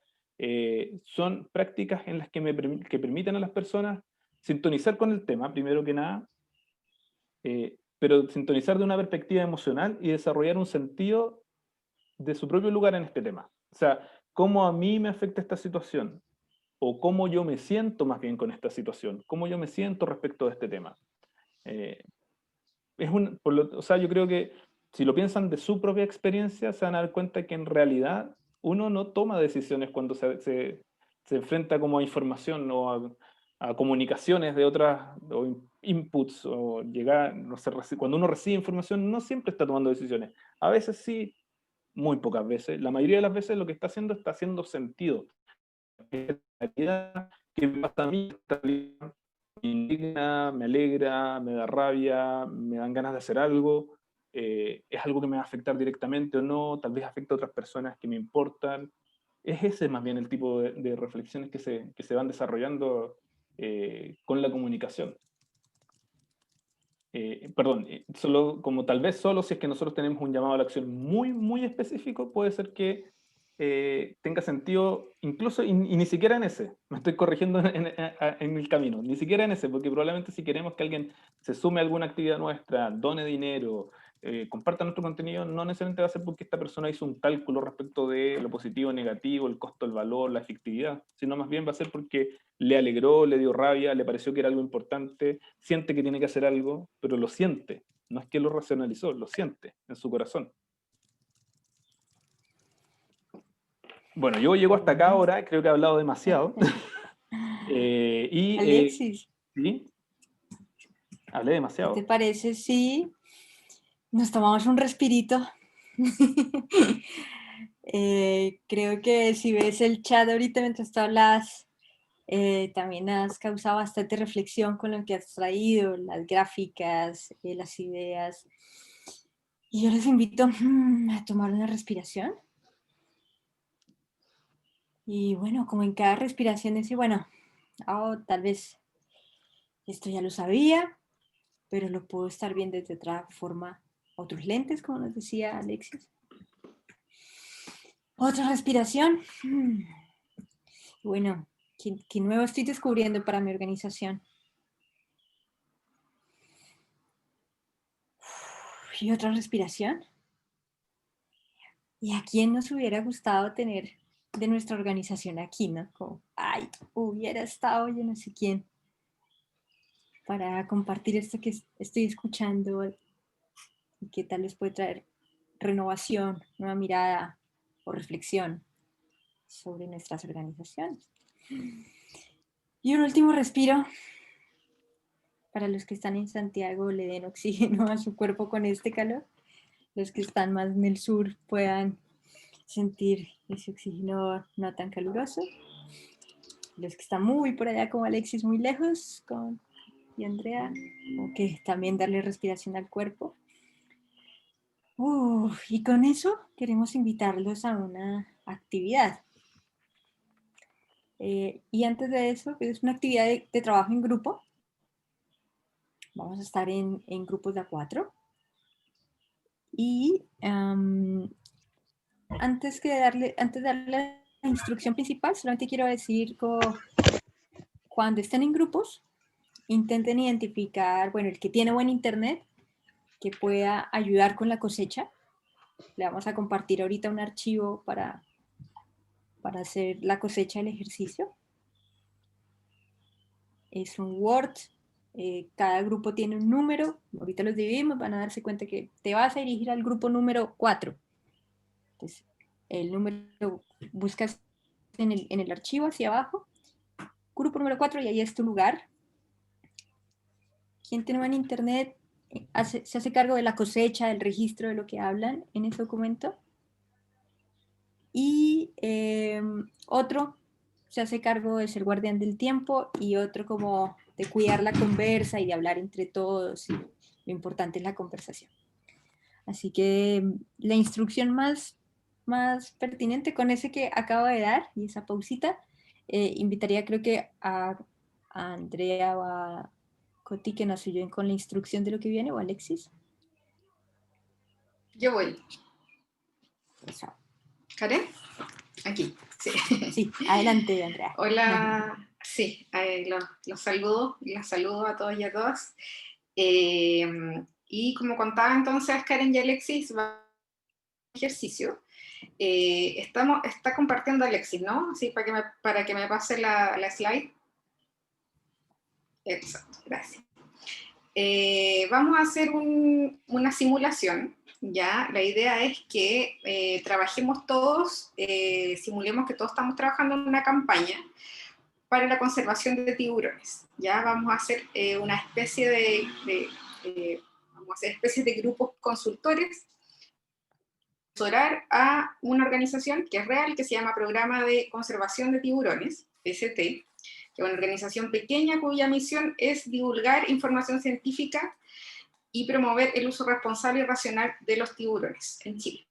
son prácticas en las que permiten a las personas sintonizar con el tema, primero que nada, pero sintonizar de una perspectiva emocional y desarrollar un sentido de su propio lugar en este tema. O sea, cómo a mí me afecta esta situación, o cómo yo me siento más bien con esta situación, cómo yo me siento respecto de este tema. Eh, o sea, yo creo que si lo piensan de su propia experiencia, se van a dar cuenta que en realidad uno no toma decisiones cuando se enfrenta como a información o a comunicaciones de otras, o inputs, o llegar, no sé, cuando uno recibe información, no siempre está tomando decisiones. A veces sí, muy pocas veces. La mayoría de las veces lo que está haciendo sentido. ¿Qué me pasa a mí? Me indigna, me alegra, me da rabia, me dan ganas de hacer algo, es algo que me va a afectar directamente o no, tal vez afecta a otras personas que me importan. Es ese más bien el tipo de reflexiones que se van desarrollando con la comunicación. Perdón, solo, como tal vez solo si es que nosotros tenemos un llamado a la acción muy, muy específico, puede ser que tenga sentido, incluso, y ni siquiera en ese, me estoy corrigiendo en el camino, ni siquiera en ese, porque probablemente si queremos que alguien se sume a alguna actividad nuestra, done dinero, comparta nuestro contenido, no necesariamente va a ser porque esta persona hizo un cálculo respecto de lo positivo, negativo, el costo, el valor, la efectividad, sino más bien va a ser porque le alegró, le dio rabia, le pareció que era algo importante, siente que tiene que hacer algo, pero lo siente, no es que lo racionalizó, lo siente en su corazón. Bueno, yo llego hasta acá Bueno. ahora, creo que he hablado demasiado. Alexis, ¿Sí? Hablé ¿qué te demasiado. parece si nos tomamos un respirito? Creo que si ves el chat ahorita mientras tú hablas, también has causado bastante reflexión con lo que has traído, las gráficas, las ideas. Y yo les invito a tomar una respiración. Y bueno, como en cada respiración decir, bueno, tal vez esto ya lo sabía, pero lo puedo estar viendo desde otra forma, otros lentes, como nos decía Alexis. Otra respiración. Bueno, ¿qué nuevo estoy descubriendo para mi organización? Y otra respiración. ¿Y a quién nos hubiera gustado tener de nuestra organización aquí, no? Como, ay, hubiera estado yo no sé quién para compartir esto que estoy escuchando y que tal vez puede traer renovación, nueva mirada o reflexión sobre nuestras organizaciones. Y un último respiro. Para los que están en Santiago, le den oxígeno a su cuerpo con este calor. Los que están más en el sur puedan sentir ese oxígeno no tan caluroso. Los que están muy por allá, como Alexis, muy lejos, y Andrea, o que también darle respiración al cuerpo. Y con eso queremos invitarlos a una actividad. Y antes de eso, es una actividad de trabajo en grupo. Vamos a estar en grupos de a 4. Y antes de darle la instrucción principal, solamente quiero decir cuando estén en grupos, intenten identificar, bueno, el que tiene buen internet, que pueda ayudar con la cosecha. Le vamos a compartir ahorita un archivo para hacer la cosecha del ejercicio. Es un Word, cada grupo tiene un número, ahorita los dividimos, van a darse cuenta que te vas a dirigir al grupo número 4. Entonces, el número buscas en el archivo hacia abajo, grupo número 4, y ahí es tu lugar. Quien tiene buen internet se hace cargo de la cosecha, del registro de lo que hablan en ese documento. Y otro se hace cargo de ser guardián del tiempo y otro como de cuidar la conversa y de hablar entre todos. Y lo importante es la conversación. Así que la instrucción más pertinente con ese que acabo de dar y esa pausita, invitaría creo que a Andrea o a Coti que nos ayuden con la instrucción de lo que viene, o Alexis. Yo voy. Eso. ¿Karen? Aquí, sí. Sí, adelante, Andrea. Hola, sí, los saludo, las saludo a todos y a todas. Y como contaba entonces Karen y Alexis, va a ejercicio. Está compartiendo Alexis, ¿no? Sí, para que me pase la slide. Exacto, gracias. vamos a hacer una simulación, ¿ya? La idea es que trabajemos todos, simulemos que todos estamos trabajando en una campaña para la conservación de tiburones, ¿ya? Vamos a hacer una especie vamos a hacer especies de grupos consultores, asesorar a una organización que es real, que se llama Programa de Conservación de Tiburones, PCT, que es una organización pequeña cuya misión es divulgar información científica y promover el uso responsable y racional de los tiburones en Chile.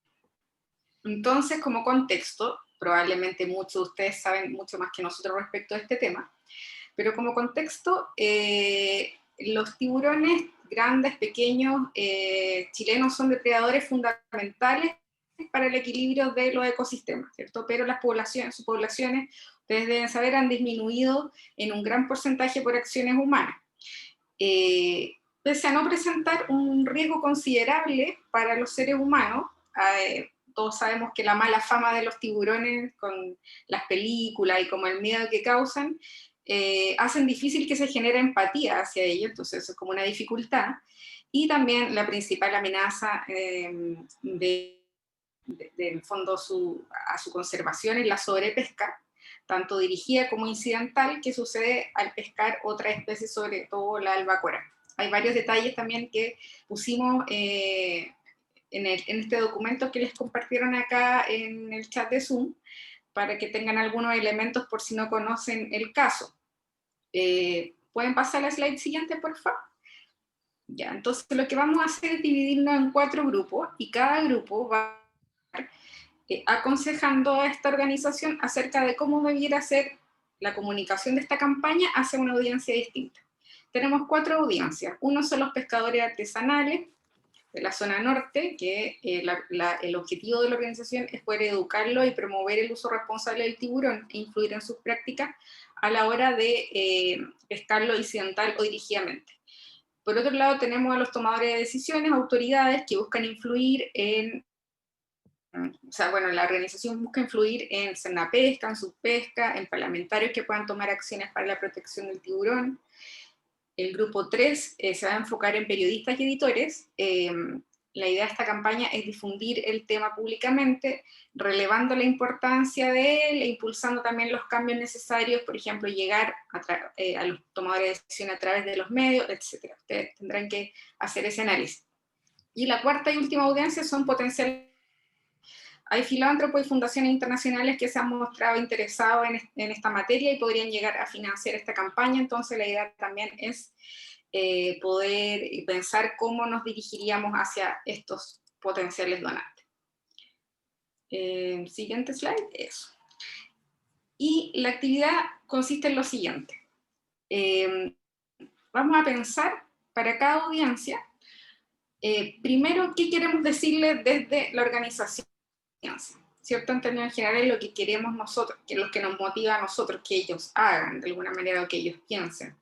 Entonces, como contexto, probablemente muchos de ustedes saben mucho más que nosotros respecto a este tema, pero como contexto, los tiburones grandes, pequeños, chilenos son depredadores fundamentales para el equilibrio de los ecosistemas, ¿cierto? Pero sus poblaciones, ustedes deben saber, han disminuido en un gran porcentaje por acciones humanas. Pese a no presentar un riesgo considerable para los seres humanos, todos sabemos que la mala fama de los tiburones con las películas y como el miedo que causan, hacen difícil que se genere empatía hacia ellos, entonces eso es como una dificultad. Y también la principal amenaza en fondo a su conservación es la sobrepesca, tanto dirigida como incidental, que sucede al pescar otra especie, sobre todo la albacora. Hay varios detalles también que pusimos en este documento que les compartieron acá en el chat de Zoom, para que tengan algunos elementos por si no conocen el caso. ¿Pueden pasar la slide siguiente, por favor? Ya, entonces lo que vamos a hacer es dividirnos en 4 grupos, y cada grupo va aconsejando a esta organización acerca de cómo debiera ser la comunicación de esta campaña hacia una audiencia distinta. Tenemos 4 audiencias. Uno son los pescadores artesanales de la zona norte, que el objetivo de la organización es poder educarlo y promover el uso responsable del tiburón e influir en sus prácticas a la hora de pescarlo incidental o dirigidamente. Por otro lado, tenemos a los tomadores de decisiones, autoridades que buscan influir en, o sea, bueno, la organización busca influir en Senapesca, en Subpesca, en parlamentarios que puedan tomar acciones para la protección del tiburón. El grupo 3 se va a enfocar en periodistas y editores. La idea de esta campaña es difundir el tema públicamente, relevando la importancia de él e impulsando también los cambios necesarios, por ejemplo, llegar a los tomadores de decisión a través de los medios, etc. Ustedes tendrán que hacer ese análisis. Y la cuarta y última audiencia son potenciales. Hay filántropos y fundaciones internacionales que se han mostrado interesados en esta materia y podrían llegar a financiar esta campaña, entonces la idea también es poder pensar cómo nos dirigiríamos hacia estos potenciales donantes. Siguiente slide, eso. Y la actividad consiste en lo siguiente. Vamos a pensar para cada audiencia, primero, qué queremos decirle desde la organización, ¿cierto? En términos generales, lo que queremos nosotros, que es lo que nos motiva a nosotros que ellos hagan de alguna manera o que ellos piensen.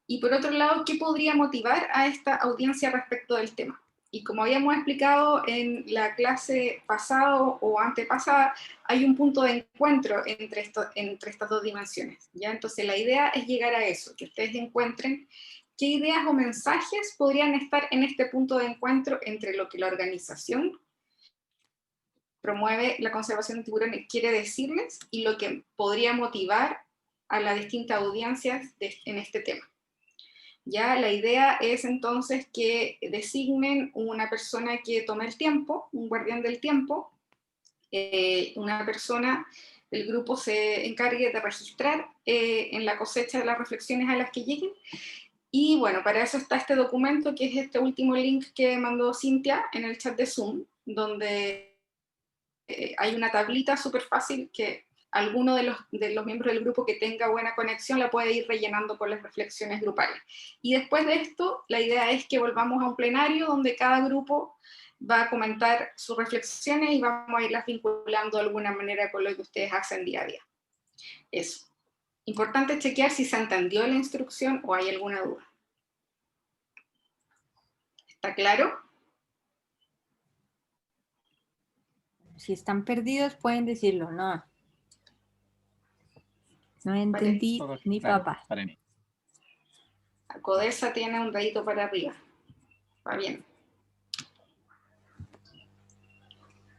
Y por otro lado, ¿qué podría motivar a esta audiencia respecto del tema? Y como habíamos explicado en la clase pasada o antepasada, hay un punto de encuentro entre estas dos dimensiones, ¿ya? Entonces la idea es llegar a eso, que ustedes encuentren qué ideas o mensajes podrían estar en este punto de encuentro entre lo que la organización promueve la conservación de tiburones quiere decirles y lo que podría motivar a las distintas audiencias en este tema. Ya la idea es entonces que designen una persona que tome el tiempo, un guardián del tiempo, una persona del grupo se encargue de registrar en la cosecha de las reflexiones a las que lleguen. Y bueno, para eso está este documento, que es este último link que mandó Cintia en el chat de Zoom, donde hay una tablita súper fácil que alguno de los miembros del grupo que tenga buena conexión la puede ir rellenando con las reflexiones grupales. Y después de esto, la idea es que volvamos a un plenario donde cada grupo va a comentar sus reflexiones y vamos a irlas vinculando de alguna manera con lo que ustedes hacen día a día. Eso. Importante chequear si se entendió la instrucción o hay alguna duda. ¿Está claro? Si están perdidos pueden decirlo, no. No entendí Todo ni claro papá. para mí. Codesa tiene un dedito para arriba. Va bien.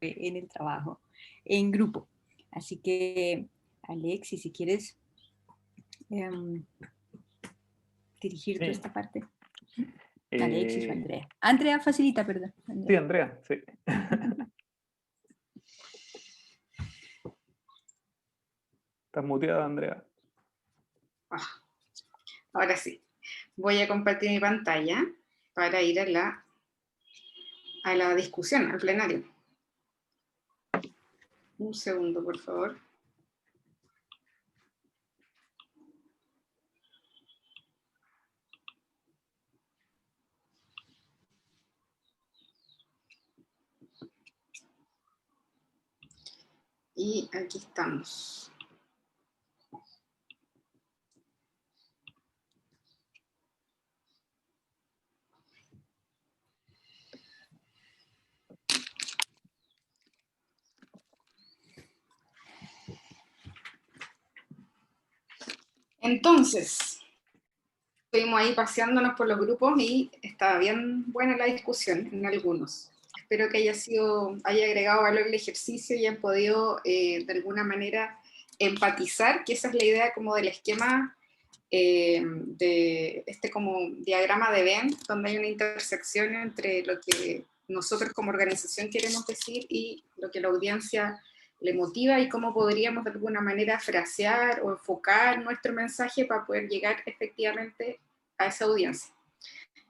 En el trabajo, en grupo. Así que, Alexis, si quieres dirigir tú Sí. esta parte. Alexis o Eh, Andrea. Andrea facilita, perdón. sí, Andrea. Andrea, sí. Estás muteada, Andrea. Ahora sí. Voy a compartir mi pantalla para ir a la discusión, al plenario. Un segundo, por favor. Y aquí estamos. Entonces, estuvimos ahí paseándonos por los grupos y estaba bien buena la discusión en algunos. Espero que haya agregado valor el ejercicio y hayan podido de alguna manera empatizar, que esa es la idea como del esquema de este como diagrama de Venn, donde hay una intersección entre lo que nosotros como organización queremos decir y lo que la audiencia le motiva y cómo podríamos de alguna manera frasear o enfocar nuestro mensaje para poder llegar efectivamente a esa audiencia.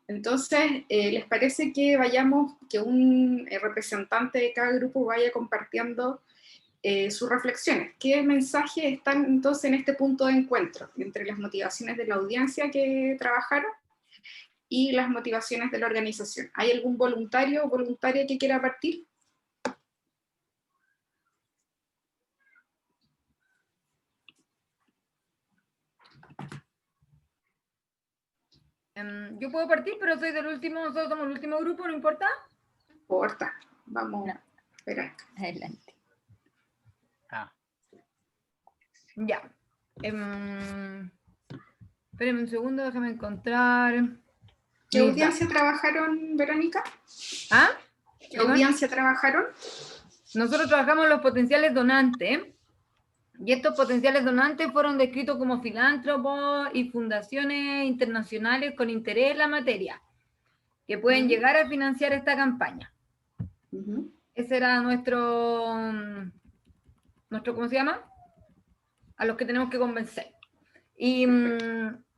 Entonces, ¿les parece que que un representante de cada grupo vaya compartiendo sus reflexiones? ¿Qué mensajes están entonces en este punto de encuentro entre las motivaciones de la audiencia que trabajaron y las motivaciones de la organización? ¿Hay algún voluntario o voluntaria que quiera partir? Yo puedo partir, pero soy del último, nosotros somos el último grupo, ¿no importa? No importa, vamos, No. espera. Adelante. Ya. Espérenme un segundo, déjame encontrar. ¿Qué audiencia trabajaron, Verónica? ¿Ah? ¿Qué audiencia trabajaron? Nosotros trabajamos los potenciales donantes, y estos potenciales donantes fueron descritos como filántropos y fundaciones internacionales con interés en la materia, que pueden llegar a financiar esta campaña. Ese era nuestro, ¿cómo se llama? A los que tenemos que convencer. Y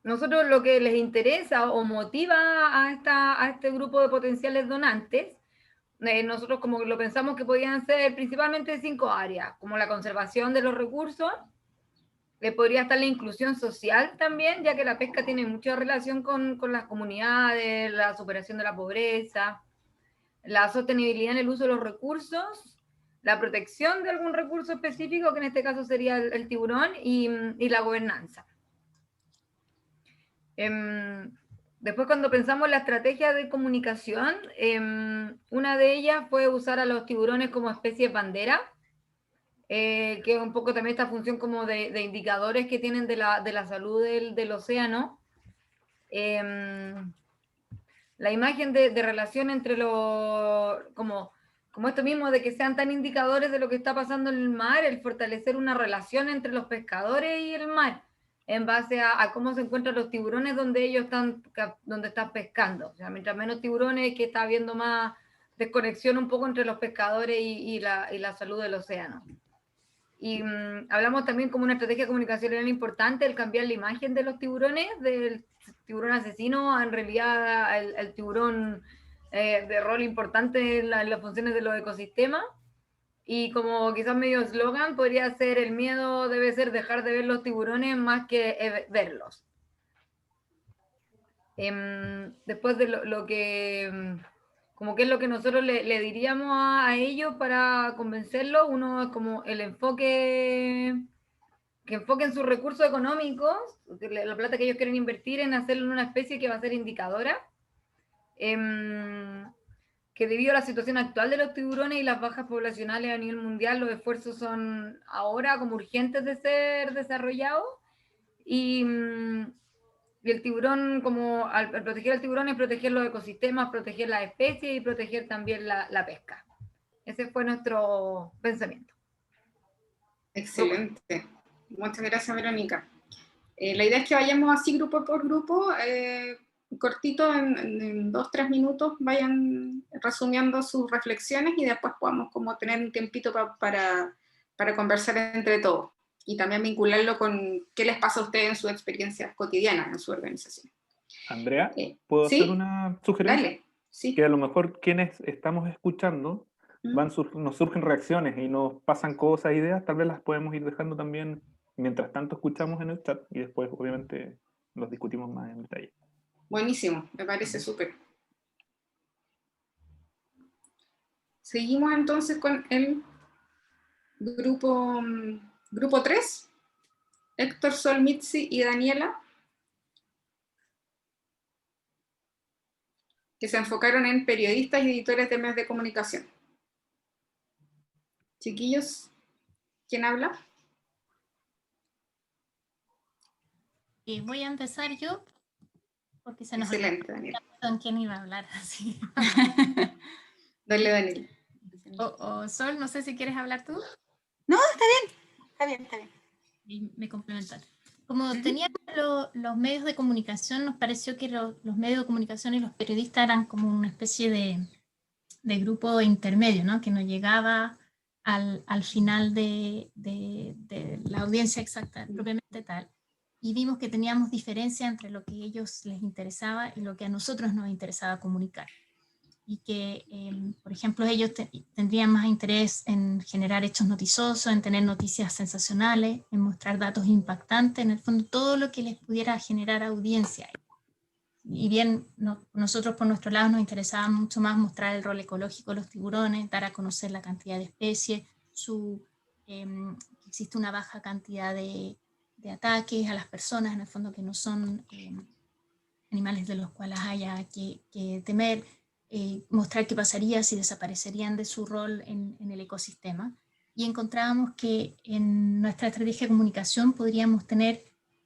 nosotros lo que les interesa o motiva a este grupo de potenciales donantes, nosotros como lo pensamos que podían ser principalmente 5 áreas, como la conservación de los recursos, podría estar la inclusión social también, ya que la pesca tiene mucha relación con las comunidades, la superación de la pobreza, la sostenibilidad en el uso de los recursos, la protección de algún recurso específico, que en este caso sería el tiburón, y la gobernanza. Después, cuando pensamos en la estrategia de comunicación, una de ellas fue usar a los tiburones como especie bandera, que es un poco también esta función como de indicadores que tienen de la salud del océano. La imagen de relación entre como esto mismo de que sean tan indicadores de lo que está pasando en el mar, el fortalecer una relación entre los pescadores y el mar, en base a cómo se encuentran los tiburones donde donde están pescando. O sea, mientras menos tiburones, que está habiendo más desconexión un poco entre los pescadores y la salud del océano. Y hablamos también como una estrategia comunicacional importante el cambiar la imagen de los tiburones, del tiburón asesino, en realidad el tiburón de rol importante en las funciones de los ecosistemas. Y como quizás medio eslogan podría ser: el miedo debe ser dejar de ver los tiburones más que verlos. Después de lo que... como que es lo que nosotros le diríamos a ellos para convencerlos. Uno es como el enfoque, que enfoquen sus recursos económicos, la plata que ellos quieren invertir, en hacerlo en una especie que va a ser indicadora, que debido a la situación actual de los tiburones y las bajas poblacionales a nivel mundial, los esfuerzos son ahora como urgentes de ser desarrollados, y Y el tiburón, como al proteger al tiburón, es proteger los ecosistemas, proteger las especies y proteger también la pesca. Ese fue nuestro pensamiento. Excelente. Muchas gracias, Verónica. La idea es que vayamos así grupo por grupo, cortito, en 2-3 minutos, vayan resumiendo sus reflexiones y después podamos como tener un tiempito para conversar entre todos. Y también vincularlo con qué les pasa a ustedes en sus experiencias cotidianas en su organización. Andrea, ¿puedo ¿sí? hacer una sugerencia? Dale, sí. Que a lo mejor quienes estamos escuchando nos surgen reacciones y nos pasan cosas, ideas, tal vez las podemos ir dejando también mientras tanto escuchamos en el chat y después obviamente los discutimos más en detalle. Buenísimo, me parece súper. Seguimos entonces con el grupo 3, Héctor, Sol, Mitzi y Daniela, que se enfocaron en periodistas y editores de medios de comunicación. Chiquillos, ¿quién habla? Voy a empezar yo, porque se nos Excelente, Daniela. con quién iba a hablar. Así. Dale, Daniela. O Sol, no sé si quieres hablar tú. No, está bien. Y me complementan. Como teníamos los medios de comunicación, nos pareció que los medios de comunicación y los periodistas eran como una especie de grupo intermedio, ¿no? Que no llegaba al final de la audiencia exacta, propiamente tal. Y vimos que teníamos diferencia entre lo que a ellos les interesaba y lo que a nosotros nos interesaba comunicar. Y que, por ejemplo, ellos tendrían más interés en generar hechos noticiosos, en tener noticias sensacionales, en mostrar datos impactantes, en el fondo todo lo que les pudiera generar audiencia. Y bien, nosotros por nuestro lado nos interesaba mucho más mostrar el rol ecológico de los tiburones, dar a conocer la cantidad de especies, existe una baja cantidad de ataques a las personas, en el fondo que no son animales de los cuales haya que temer, mostrar qué pasaría si desaparecerían de su rol en el ecosistema. Y encontrábamos que en nuestra estrategia de comunicación podríamos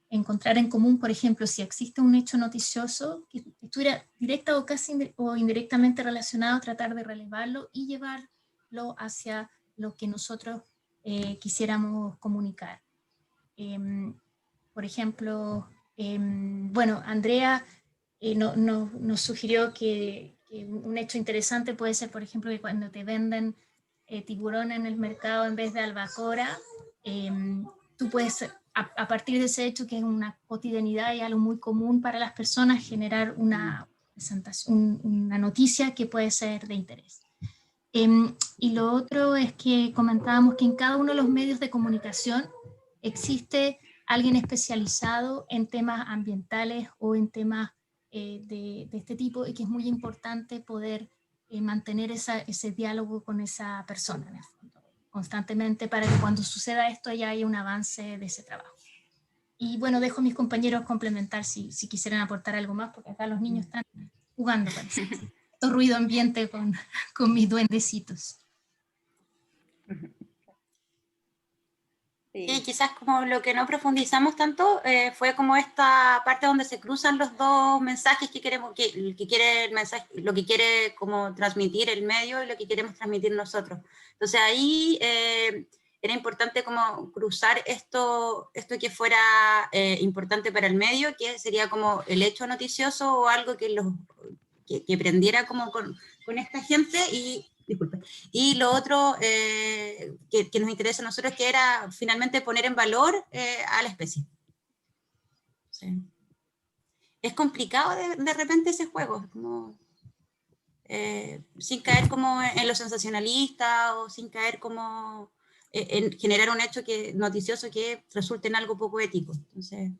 encontrar en común, por ejemplo, si existe un hecho noticioso que estuviera directa o casi o indirectamente relacionado, tratar de relevarlo y llevarlo hacia lo que nosotros quisiéramos comunicar. Por ejemplo, bueno, Andrea nos sugirió que un hecho interesante puede ser, por ejemplo, que cuando te venden tiburón en el mercado en vez de albacora, tú puedes, a partir de ese hecho, que es una cotidianidad y algo muy común para las personas, generar una noticia que puede ser de interés. Y lo otro es que comentábamos que en cada uno de los medios de comunicación existe alguien especializado en temas ambientales o en temas de este tipo, y que es muy importante poder mantener ese diálogo con esa persona en el fondo, constantemente, para que cuando suceda esto ya haya un avance de ese trabajo. Y bueno, dejo a mis compañeros complementar si quisieran aportar algo más, porque acá los niños están jugando, parece. Todo ruido ambiente con mis duendecitos. Sí, quizás como lo que no profundizamos tanto fue como esta parte donde se cruzan los dos mensajes que queremos, lo que quiere como transmitir el medio y lo que queremos transmitir nosotros. Entonces ahí era importante como cruzar esto que fuera importante para el medio, que sería como el hecho noticioso o algo que prendiera como con esta gente, y lo otro que nos interesa a nosotros, que era finalmente poner en valor a la especie. Sí. Es complicado de repente ese juego, como, sin caer como en lo sensacionalista o sin caer como en generar un hecho noticioso que resulte en algo poco ético. Entonces,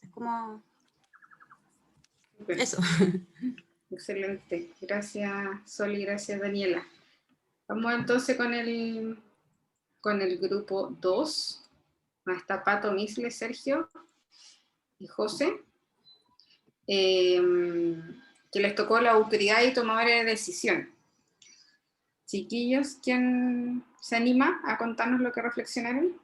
es como eso. Excelente. Gracias, Sol, y gracias, Daniela. Vamos entonces con el grupo 2. Está Pato, Misle, Sergio y José, que les tocó la autoridad y tomadores de decisión. Chiquillos, ¿quién se anima a contarnos lo que reflexionaron?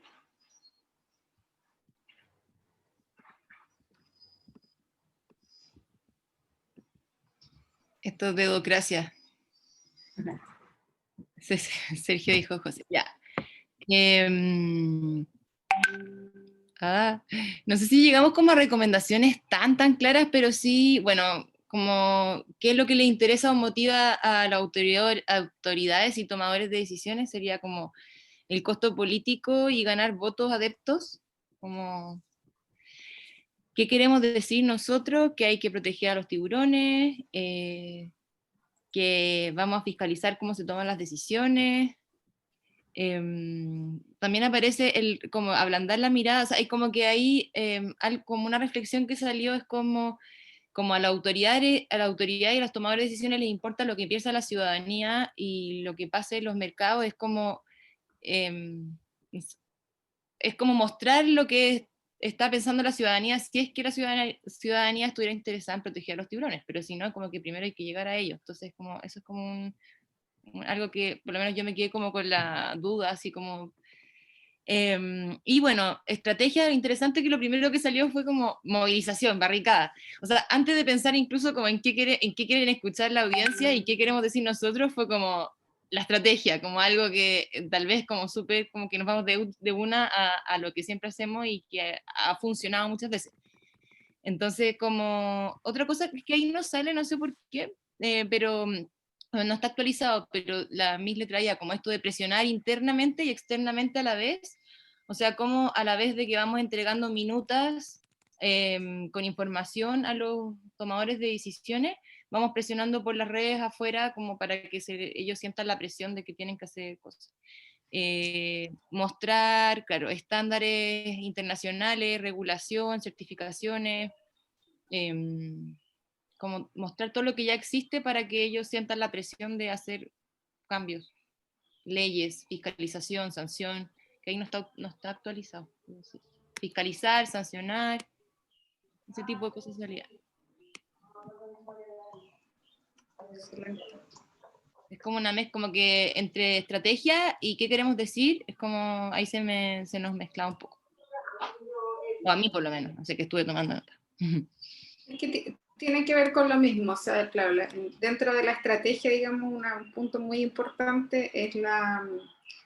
Esto es dedocracia. Sergio dijo José. Ya. No sé si llegamos como a recomendaciones tan claras, pero sí, bueno, como qué es lo que le interesa o motiva a las autoridades y tomadores de decisiones, sería como el costo político y ganar votos adeptos, como qué queremos decir nosotros, que hay que proteger a los tiburones, que vamos a fiscalizar cómo se toman las decisiones. También aparece el como ablandar la mirada, o sea, hay como que ahí como una reflexión que salió es como a la autoridad y a los tomadores de decisiones les importa lo que piensa la ciudadanía y lo que pasa en los mercados es como mostrar lo que está pensando la ciudadanía, si es que la ciudadanía estuviera interesada en proteger a los tiburones, pero si no, como que primero hay que llegar a ellos. Entonces, como eso es como algo que por lo menos yo me quedé como con la duda, así como... y bueno, estrategia, interesante que lo primero que salió fue como movilización, barricada. O sea, antes de pensar incluso como en qué quieren escuchar la audiencia y qué queremos decir nosotros, fue como la estrategia, como algo que tal vez como súper, como que nos vamos de una a lo que siempre hacemos y que ha funcionado muchas veces. Entonces, como otra cosa que ahí no sale, no sé por qué, pero no está actualizado, pero la MIS le traía como esto de presionar internamente y externamente a la vez, o sea, como a la vez de que vamos entregando minutas con información a los tomadores de decisiones, vamos presionando por las redes afuera como para que ellos sientan la presión de que tienen que hacer cosas. Mostrar, claro, estándares internacionales, regulación, certificaciones, como mostrar todo lo que ya existe para que ellos sientan la presión de hacer cambios, leyes, fiscalización, sanción, que ahí no está actualizado. Fiscalizar, sancionar, ese tipo de cosas salían. Es como una mezcla, como que entre estrategia y qué queremos decir, es como ahí se nos mezcla un poco. O a mí por lo menos, así que estuve tomando nota. Es que tiene que ver con lo mismo, o sea, claro, dentro de la estrategia, digamos, un punto muy importante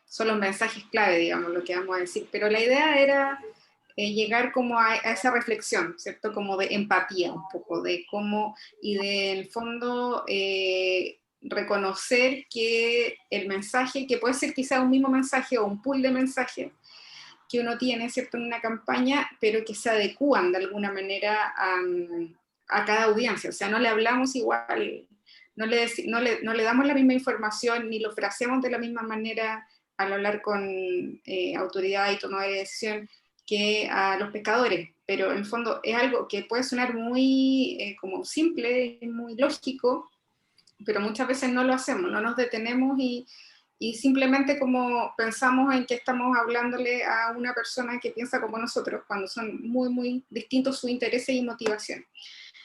son los mensajes clave, digamos, lo que vamos a decir, pero la idea era llegar como a esa reflexión, ¿cierto? Como de empatía un poco, de cómo, y del fondo reconocer que el mensaje, que puede ser quizá un mismo mensaje o un pool de mensajes, que uno tiene, ¿cierto?, en una campaña, pero que se adecúan de alguna manera a cada audiencia. O sea, no le hablamos igual, no le damos la misma información, ni lo fraseamos de la misma manera al hablar con autoridad y toma de decisión que a los pescadores. Pero en el fondo es algo que puede sonar muy como simple, muy lógico, pero muchas veces no lo hacemos, no nos detenemos y simplemente como pensamos en que estamos hablándole a una persona que piensa como nosotros, cuando son muy distintos sus intereses y motivaciones.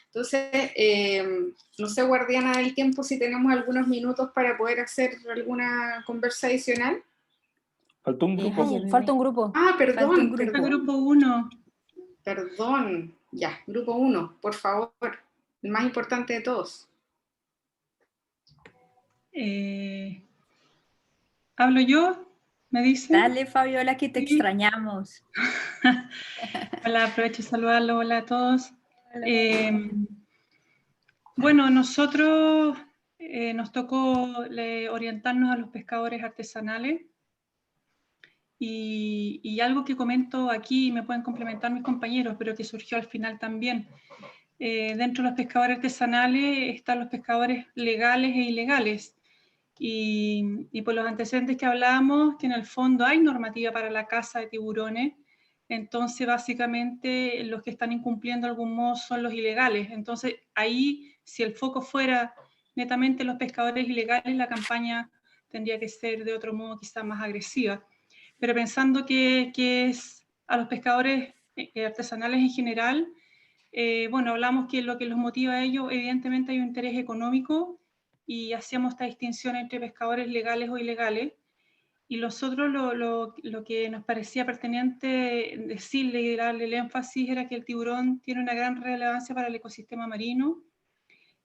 Entonces, no sé, guardiana del tiempo, si tenemos algunos minutos para poder hacer alguna conversa adicional. Faltó un grupo. Falta un grupo. Ah, perdón, Falta un grupo. perdón. Grupo 1. Perdón, ya, grupo 1, por favor, el más importante de todos. ¿Hablo yo? ¿Me dicen? Dale, Fabiola, que te extrañamos. Hola, aprovecho de saludarlo. Hola a todos. Bueno, nosotros nos tocó orientarnos a los pescadores artesanales y algo que comento aquí, me pueden complementar mis compañeros, pero que surgió al final también. Dentro de los pescadores artesanales están los pescadores legales e ilegales. Y por los antecedentes que hablábamos, que en el fondo hay normativa para la caza de tiburones, entonces básicamente los que están incumpliendo de algún modo son los ilegales. Entonces ahí, si el foco fuera netamente los pescadores ilegales, la campaña tendría que ser de otro modo quizás más agresiva. Pero pensando que es a los pescadores artesanales en general, bueno, hablamos que lo que los motiva a ellos, evidentemente hay un interés económico, y hacíamos esta distinción entre pescadores legales o ilegales, y nosotros lo que nos parecía pertinente decirle y darle el énfasis era que el tiburón tiene una gran relevancia para el ecosistema marino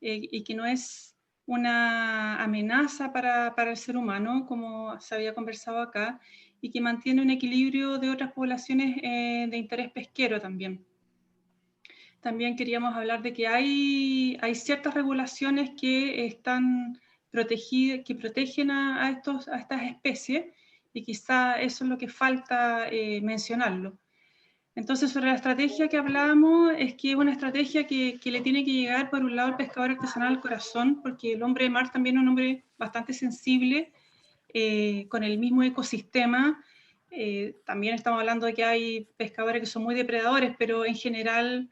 y que no es una amenaza para el ser humano, como se había conversado acá, y que mantiene un equilibrio de otras poblaciones de interés pesquero también. También queríamos hablar de que hay ciertas regulaciones que están protegidas, que protegen a estas especies, y quizá eso es lo que falta mencionarlo. Entonces, sobre la estrategia que hablábamos, es que es una estrategia que le tiene que llegar, por un lado, al pescador artesanal al corazón, porque el hombre de mar también es un hombre bastante sensible con el mismo ecosistema. También estamos hablando de que hay pescadores que son muy depredadores, pero en general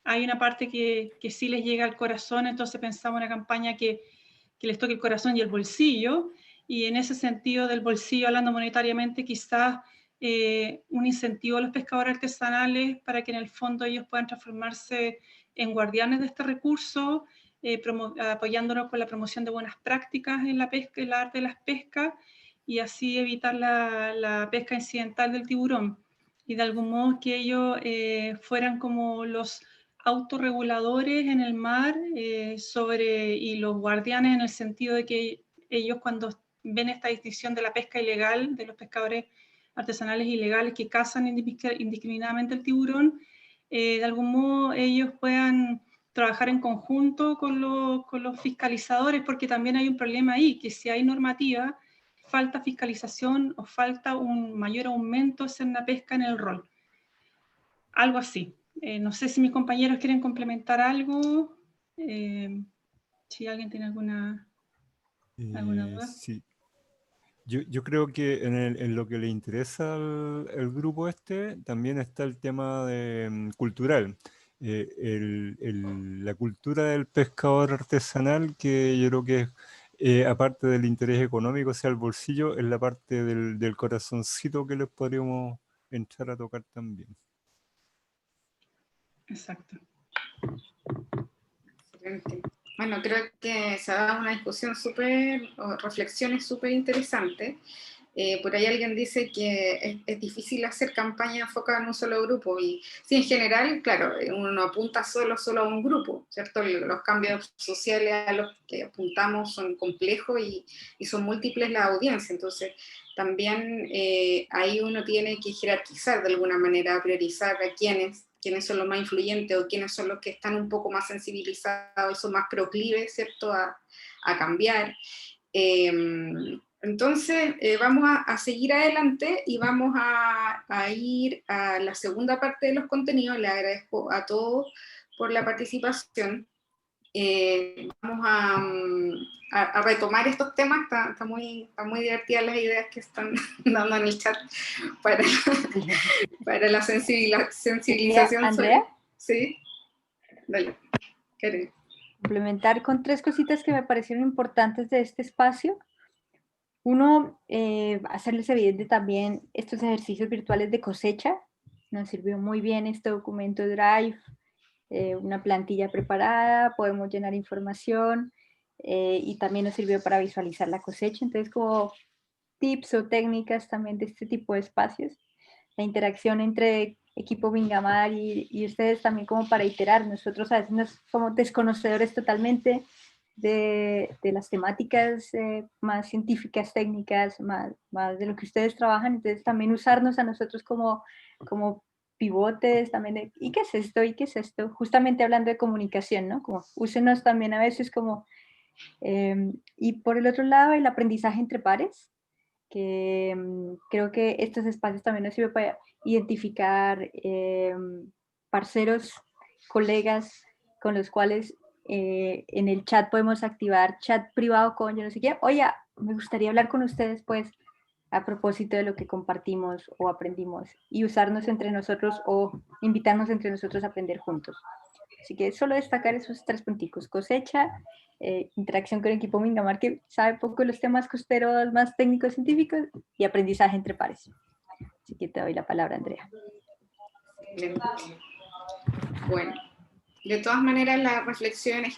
hay una parte que sí les llega al corazón, entonces pensamos en una campaña que les toque el corazón y el bolsillo, y en ese sentido del bolsillo, hablando monetariamente, quizás un incentivo a los pescadores artesanales para que en el fondo ellos puedan transformarse en guardianes de este recurso, apoyándonos con la promoción de buenas prácticas en la pesca, en el arte de las pescas, y así evitar la pesca incidental del tiburón. Y de algún modo que ellos fueran como los autorreguladores en el mar y los guardianes, en el sentido de que ellos, cuando ven esta distinción de la pesca ilegal, de los pescadores artesanales ilegales que cazan indiscriminadamente el tiburón, de algún modo ellos puedan trabajar en conjunto con los fiscalizadores, porque también hay un problema ahí, que si hay normativa, falta fiscalización o falta un mayor aumento en la pesca en el rol. Algo así. No sé si mis compañeros quieren complementar algo. Si alguien tiene alguna duda. Sí. Yo creo que en lo que le interesa al grupo también está el tema cultural. La cultura del pescador artesanal, que yo creo que es, aparte del interés económico, o sea, el bolsillo, es la parte del corazoncito que les podríamos entrar a tocar también. Exacto. Excelente. Bueno, creo que se ha dado una discusión reflexiones súper interesantes. Por ahí alguien dice que es difícil hacer campaña enfocada en un solo grupo, y sí, en general, claro, uno no apunta solo a un grupo, ¿cierto? Los cambios sociales a los que apuntamos son complejos y son múltiples las audiencias, entonces también ahí uno tiene que jerarquizar de alguna manera, priorizar a quiénes son los más influyentes o quiénes son los que están un poco más sensibilizados, son más proclives, ¿cierto?, a cambiar. Entonces, vamos a seguir adelante y vamos a ir a la segunda parte de los contenidos. Les agradezco a todos por la participación. Vamos a retomar estos temas. Está muy divertidas las ideas que están dando en el chat para la sensibilización. Andrea, Sí, dale. ¿Querés? Complementar con 3 cositas que me parecieron importantes de este espacio. Uno, hacerles evidente también estos ejercicios virtuales de cosecha. Nos sirvió muy bien este documento Drive, una plantilla preparada, podemos llenar información y también nos sirvió para visualizar la cosecha. Entonces, como tips o técnicas también de este tipo de espacios, la interacción entre equipo Vingamar y ustedes también como para iterar. Nosotros a veces nos somos desconocedores totalmente de las temáticas más científicas, técnicas, más de lo que ustedes trabajan, entonces también usarnos a nosotros como pivotes también de, ¿y qué es esto? ¿Y qué es esto? Justamente hablando de comunicación, ¿no? Como úsenos también a veces como... y por el otro lado, el aprendizaje entre pares, que creo que estos espacios también nos sirven para identificar parceros, colegas con los cuales en el chat podemos activar chat privado con yo no sé qué. Oye, me gustaría hablar con ustedes pues a propósito de lo que compartimos o aprendimos y usarnos entre nosotros o invitarnos entre nosotros a aprender juntos. Así que solo destacar esos 3 punticos: cosecha, interacción con el equipo Vingamar, que sabe poco de los temas costeros más técnicos científicos, y aprendizaje entre pares. Así que te doy la palabra, Andrea. Bueno, de todas maneras, las reflexiones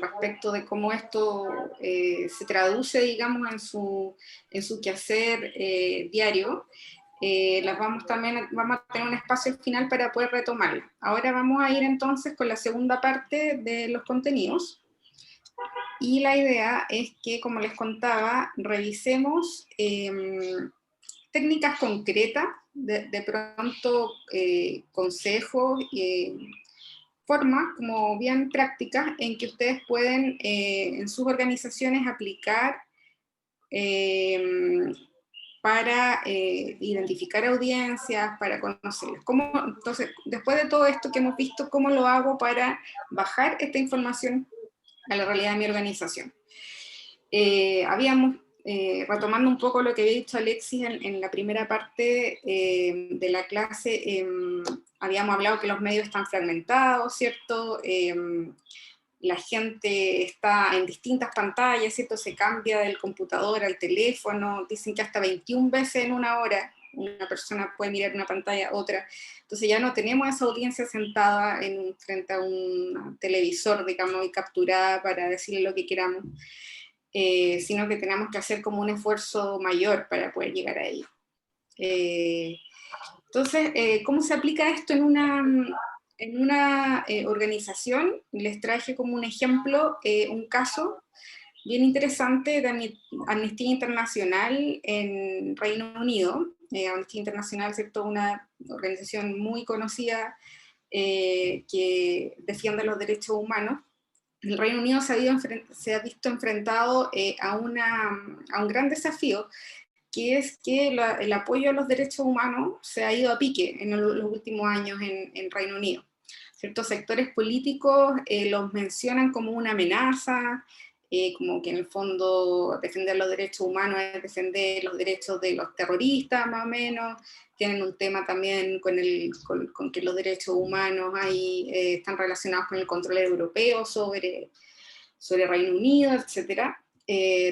respecto de cómo esto se traduce, digamos, en su quehacer diario, vamos a tener un espacio final para poder retomarla. Ahora vamos a ir entonces con la segunda parte de los contenidos. Y la idea es que, como les contaba, revisemos técnicas concretas, de pronto consejos, formas como bien prácticas en que ustedes pueden en sus organizaciones aplicar para identificar audiencias, para conocerlas. Entonces, después de todo esto que hemos visto, ¿cómo lo hago para bajar esta información a la realidad de mi organización? Retomando un poco lo que había dicho Alexis en la primera parte de la clase, habíamos hablado que los medios están fragmentados, ¿cierto? La gente está en distintas pantallas, ¿cierto? Se cambia del computador al teléfono, dicen que hasta 21 veces en una hora una persona puede mirar una pantalla a otra. Entonces ya no tenemos esa audiencia sentada frente a un televisor, digamos, y capturada para decirle lo que queramos, sino que tenemos que hacer como un esfuerzo mayor para poder llegar a ello. Entonces, ¿cómo se aplica esto en una organización? Les traje como un ejemplo, un caso bien interesante de Amnistía Internacional en Reino Unido. Amnistía Internacional, ¿cierto?, una organización muy conocida que defiende los derechos humanos. El Reino Unido se ha visto enfrentado a un gran desafío, que es que el apoyo a los derechos humanos se ha ido a pique en los últimos años en Reino Unido. Ciertos sectores políticos los mencionan como una amenaza, como que en el fondo defender los derechos humanos es defender los derechos de los terroristas, más o menos. Tienen un tema también con que los derechos humanos están relacionados con el control europeo sobre Reino Unido, etc.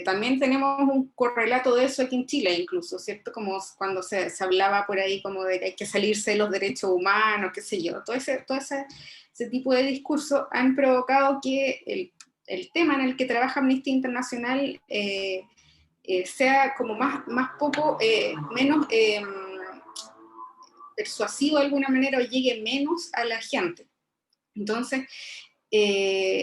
También tenemos un correlato de eso aquí en Chile, incluso, ¿cierto? Como cuando se hablaba por ahí como de que hay que salirse de los derechos humanos, qué sé yo. Todo ese tipo de discursos han provocado que el tema en el que trabaja Amnistía Internacional sea como menos persuasivo de alguna manera, o llegue menos a la gente. Entonces,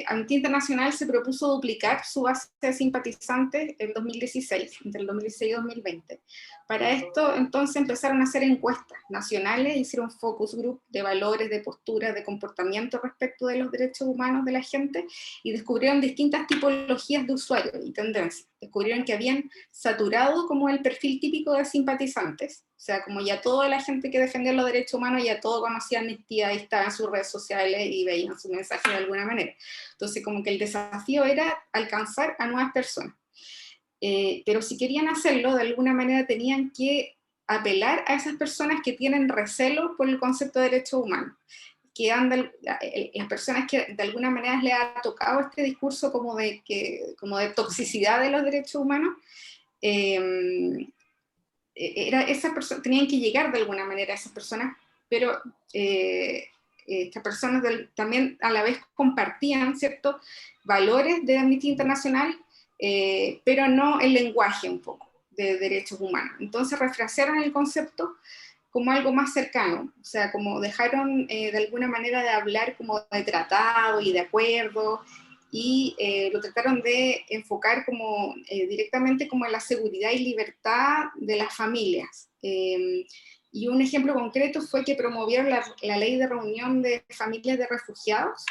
Amnistía Internacional se propuso duplicar su base de simpatizantes en 2016, entre el 2016 y 2020. Para esto, entonces, empezaron a hacer encuestas nacionales, hicieron focus group de valores, de posturas, de comportamiento respecto de los derechos humanos de la gente, y descubrieron distintas tipologías de usuarios y tendencias. Descubrieron que habían saturado como el perfil típico de simpatizantes, o sea, como ya toda la gente que defendía los derechos humanos, ya todo conocía Amnistía y estaba en sus redes sociales y veían su mensaje de alguna manera. Entonces, como que el desafío era alcanzar a nuevas personas. Pero si querían hacerlo, de alguna manera tenían que apelar a esas personas que tienen recelo por el concepto de derechos humanos, las personas que de alguna manera les ha tocado este discurso como de toxicidad de los derechos humanos. Esas personas tenían que llegar de alguna manera a esas personas, pero estas personas también a la vez compartían ciertos valores de Amnistía Internacional, pero no el lenguaje un poco de derechos humanos. Entonces refrasearon el concepto como algo más cercano, o sea, como dejaron de alguna manera de hablar como de tratado y de acuerdo, y lo trataron de enfocar como directamente como en la seguridad y libertad de las familias. Y un ejemplo concreto fue que promovieron la ley de reunión de familias de refugiados,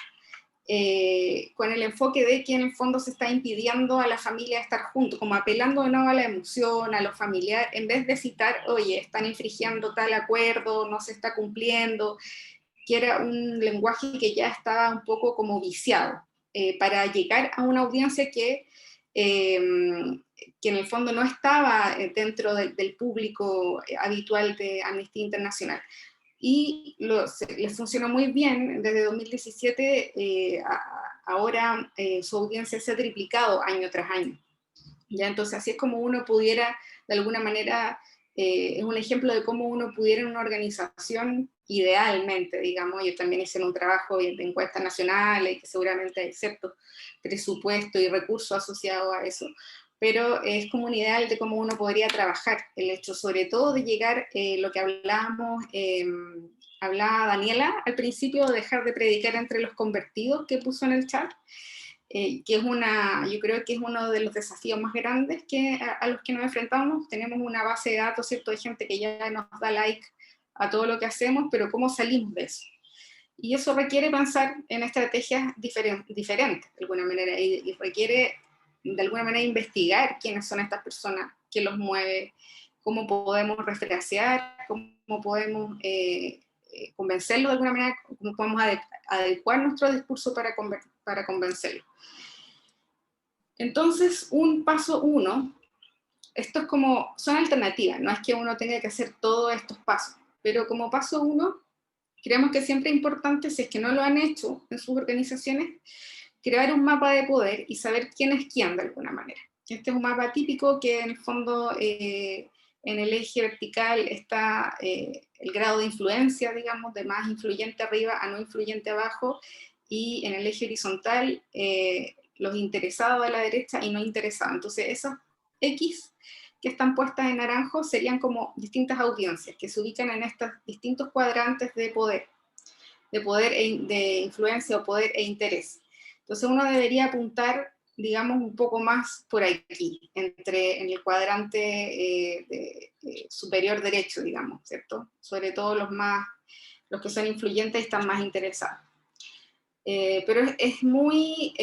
con el enfoque de que en el fondo se está impidiendo a la familia estar juntos, como apelando de nuevo a la emoción, a los familiares, en vez de citar, oye, están infringiendo tal acuerdo, no se está cumpliendo, que era un lenguaje que ya estaba un poco como viciado, para llegar a una audiencia que en el fondo no estaba dentro del público habitual de Amnistía Internacional. Y les funcionó muy bien. Desde 2017 ahora su audiencia se ha triplicado año tras año. ¿Ya? Entonces así es como uno pudiera, de alguna manera, es un ejemplo de cómo uno pudiera en una organización, idealmente, digamos, yo también hice un trabajo de encuestas nacionales, que seguramente hay cierto presupuesto y recursos asociados a eso, pero es como un ideal de cómo uno podría trabajar, el hecho sobre todo de llegar, lo que hablaba Daniela al principio, de dejar de predicar entre los convertidos, que puso en el chat, que es yo creo que es uno de los desafíos más grandes a los que nos enfrentamos. Tenemos una base de datos, ¿cierto?, de gente que ya nos da like a todo lo que hacemos, pero ¿cómo salimos de eso? Y eso requiere pensar en estrategias diferentes, de alguna manera, y requiere, de alguna manera, investigar quiénes son estas personas, qué los mueve, cómo podemos refrasear, cómo podemos convencerlo de alguna manera, cómo podemos adecuar nuestro discurso para convencerlo. Entonces, un paso 1, esto es como, son alternativas, no es que uno tenga que hacer todos estos pasos, pero como paso 1, creemos que siempre es importante, si es que no lo han hecho en sus organizaciones, crear un mapa de poder y saber quién es quién de alguna manera. Este es un mapa típico que en el fondo en el eje vertical está el grado de influencia, digamos, de más influyente arriba a no influyente abajo, y en el eje horizontal los interesados a la derecha y no interesados. Entonces esas X que están puestas en naranjo serían como distintas audiencias que se ubican en estos distintos cuadrantes de poder de influencia o poder e interés. Entonces uno debería apuntar, digamos, un poco más por aquí, en el cuadrante superior derecho, digamos, ¿cierto? Sobre todo los que son influyentes y están más interesados. Pero es muy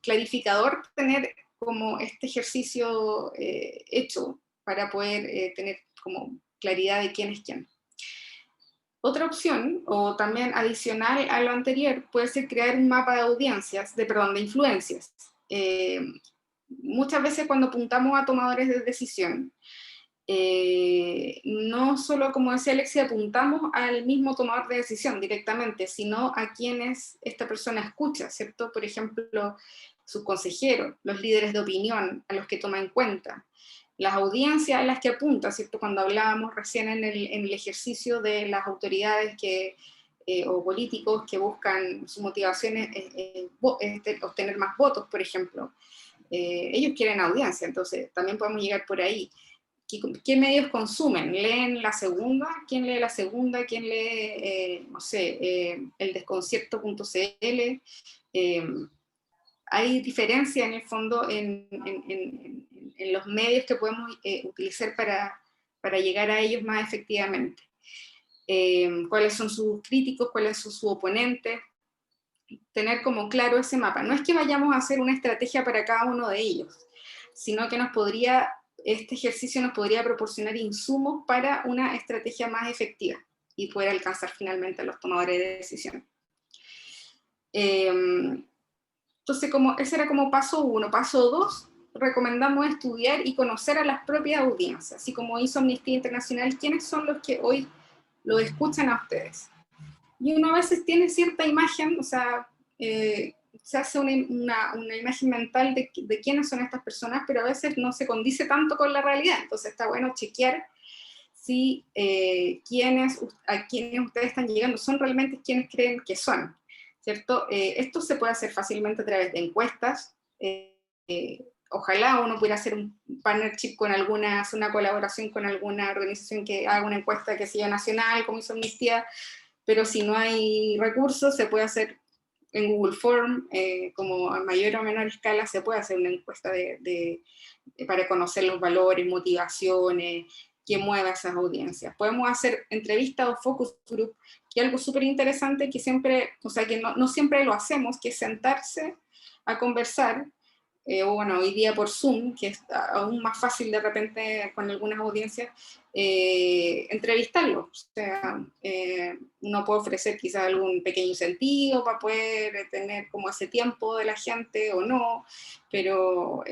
clarificador tener como este ejercicio hecho para poder tener como claridad de quién es quién. Otra opción, o también adicional a lo anterior, puede ser crear un mapa de audiencias, de influencias. Muchas veces cuando apuntamos a tomadores de decisión, no solo, como decía Alexia, apuntamos al mismo tomador de decisión directamente, sino a quienes esta persona escucha, ¿cierto? Por ejemplo, sus consejeros, los líderes de opinión a los que toma en cuenta, las audiencias a las que apunta, ¿cierto? Cuando hablábamos recién en el ejercicio de las autoridades o políticos que buscan su motivación obtener más votos, por ejemplo. Ellos quieren audiencia, entonces también podemos llegar por ahí. ¿Qué medios consumen? ¿Leen La Segunda? ¿Quién lee La Segunda? ¿Quién lee, no sé, eldesconcierto.cl? Hay diferencia en el fondo en los medios que podemos utilizar para llegar a ellos más efectivamente. ¿Cuáles son sus críticos? ¿Cuáles son sus oponentes? Tener como claro ese mapa. No es que vayamos a hacer una estrategia para cada uno de ellos, sino que este ejercicio nos podría proporcionar insumos para una estrategia más efectiva y poder alcanzar finalmente a los tomadores de decisión. Entonces, ese era como paso 1. Paso 2, recomendamos estudiar y conocer a las propias audiencias, así como hizo Amnistía Internacional, quiénes son los que hoy lo escuchan a ustedes. Y uno a veces tiene cierta imagen, o sea, se hace una imagen mental de quiénes son estas personas, pero a veces no se condice tanto con la realidad, entonces está bueno chequear si a quienes ustedes están llegando son realmente quienes creen que son, ¿cierto? Esto se puede hacer fácilmente a través de encuestas. Ojalá uno pudiera hacer un partnership con hacer una colaboración con alguna organización que haga una encuesta que sea nacional, como hizo Amnistía, pero si no hay recursos, se puede hacer en Google Form, como a mayor o menor escala, se puede hacer una encuesta para conocer los valores, motivaciones, qué mueve a esas audiencias. Podemos hacer entrevistas o focus group, que es algo súper interesante que siempre, o sea, que no siempre lo hacemos, que es sentarse a conversar, o bueno, hoy día por Zoom, que es aún más fácil de repente con algunas audiencias, entrevistarlos. O sea, uno puede ofrecer quizás algún pequeño incentivo para poder tener como ese tiempo de la gente o no, pero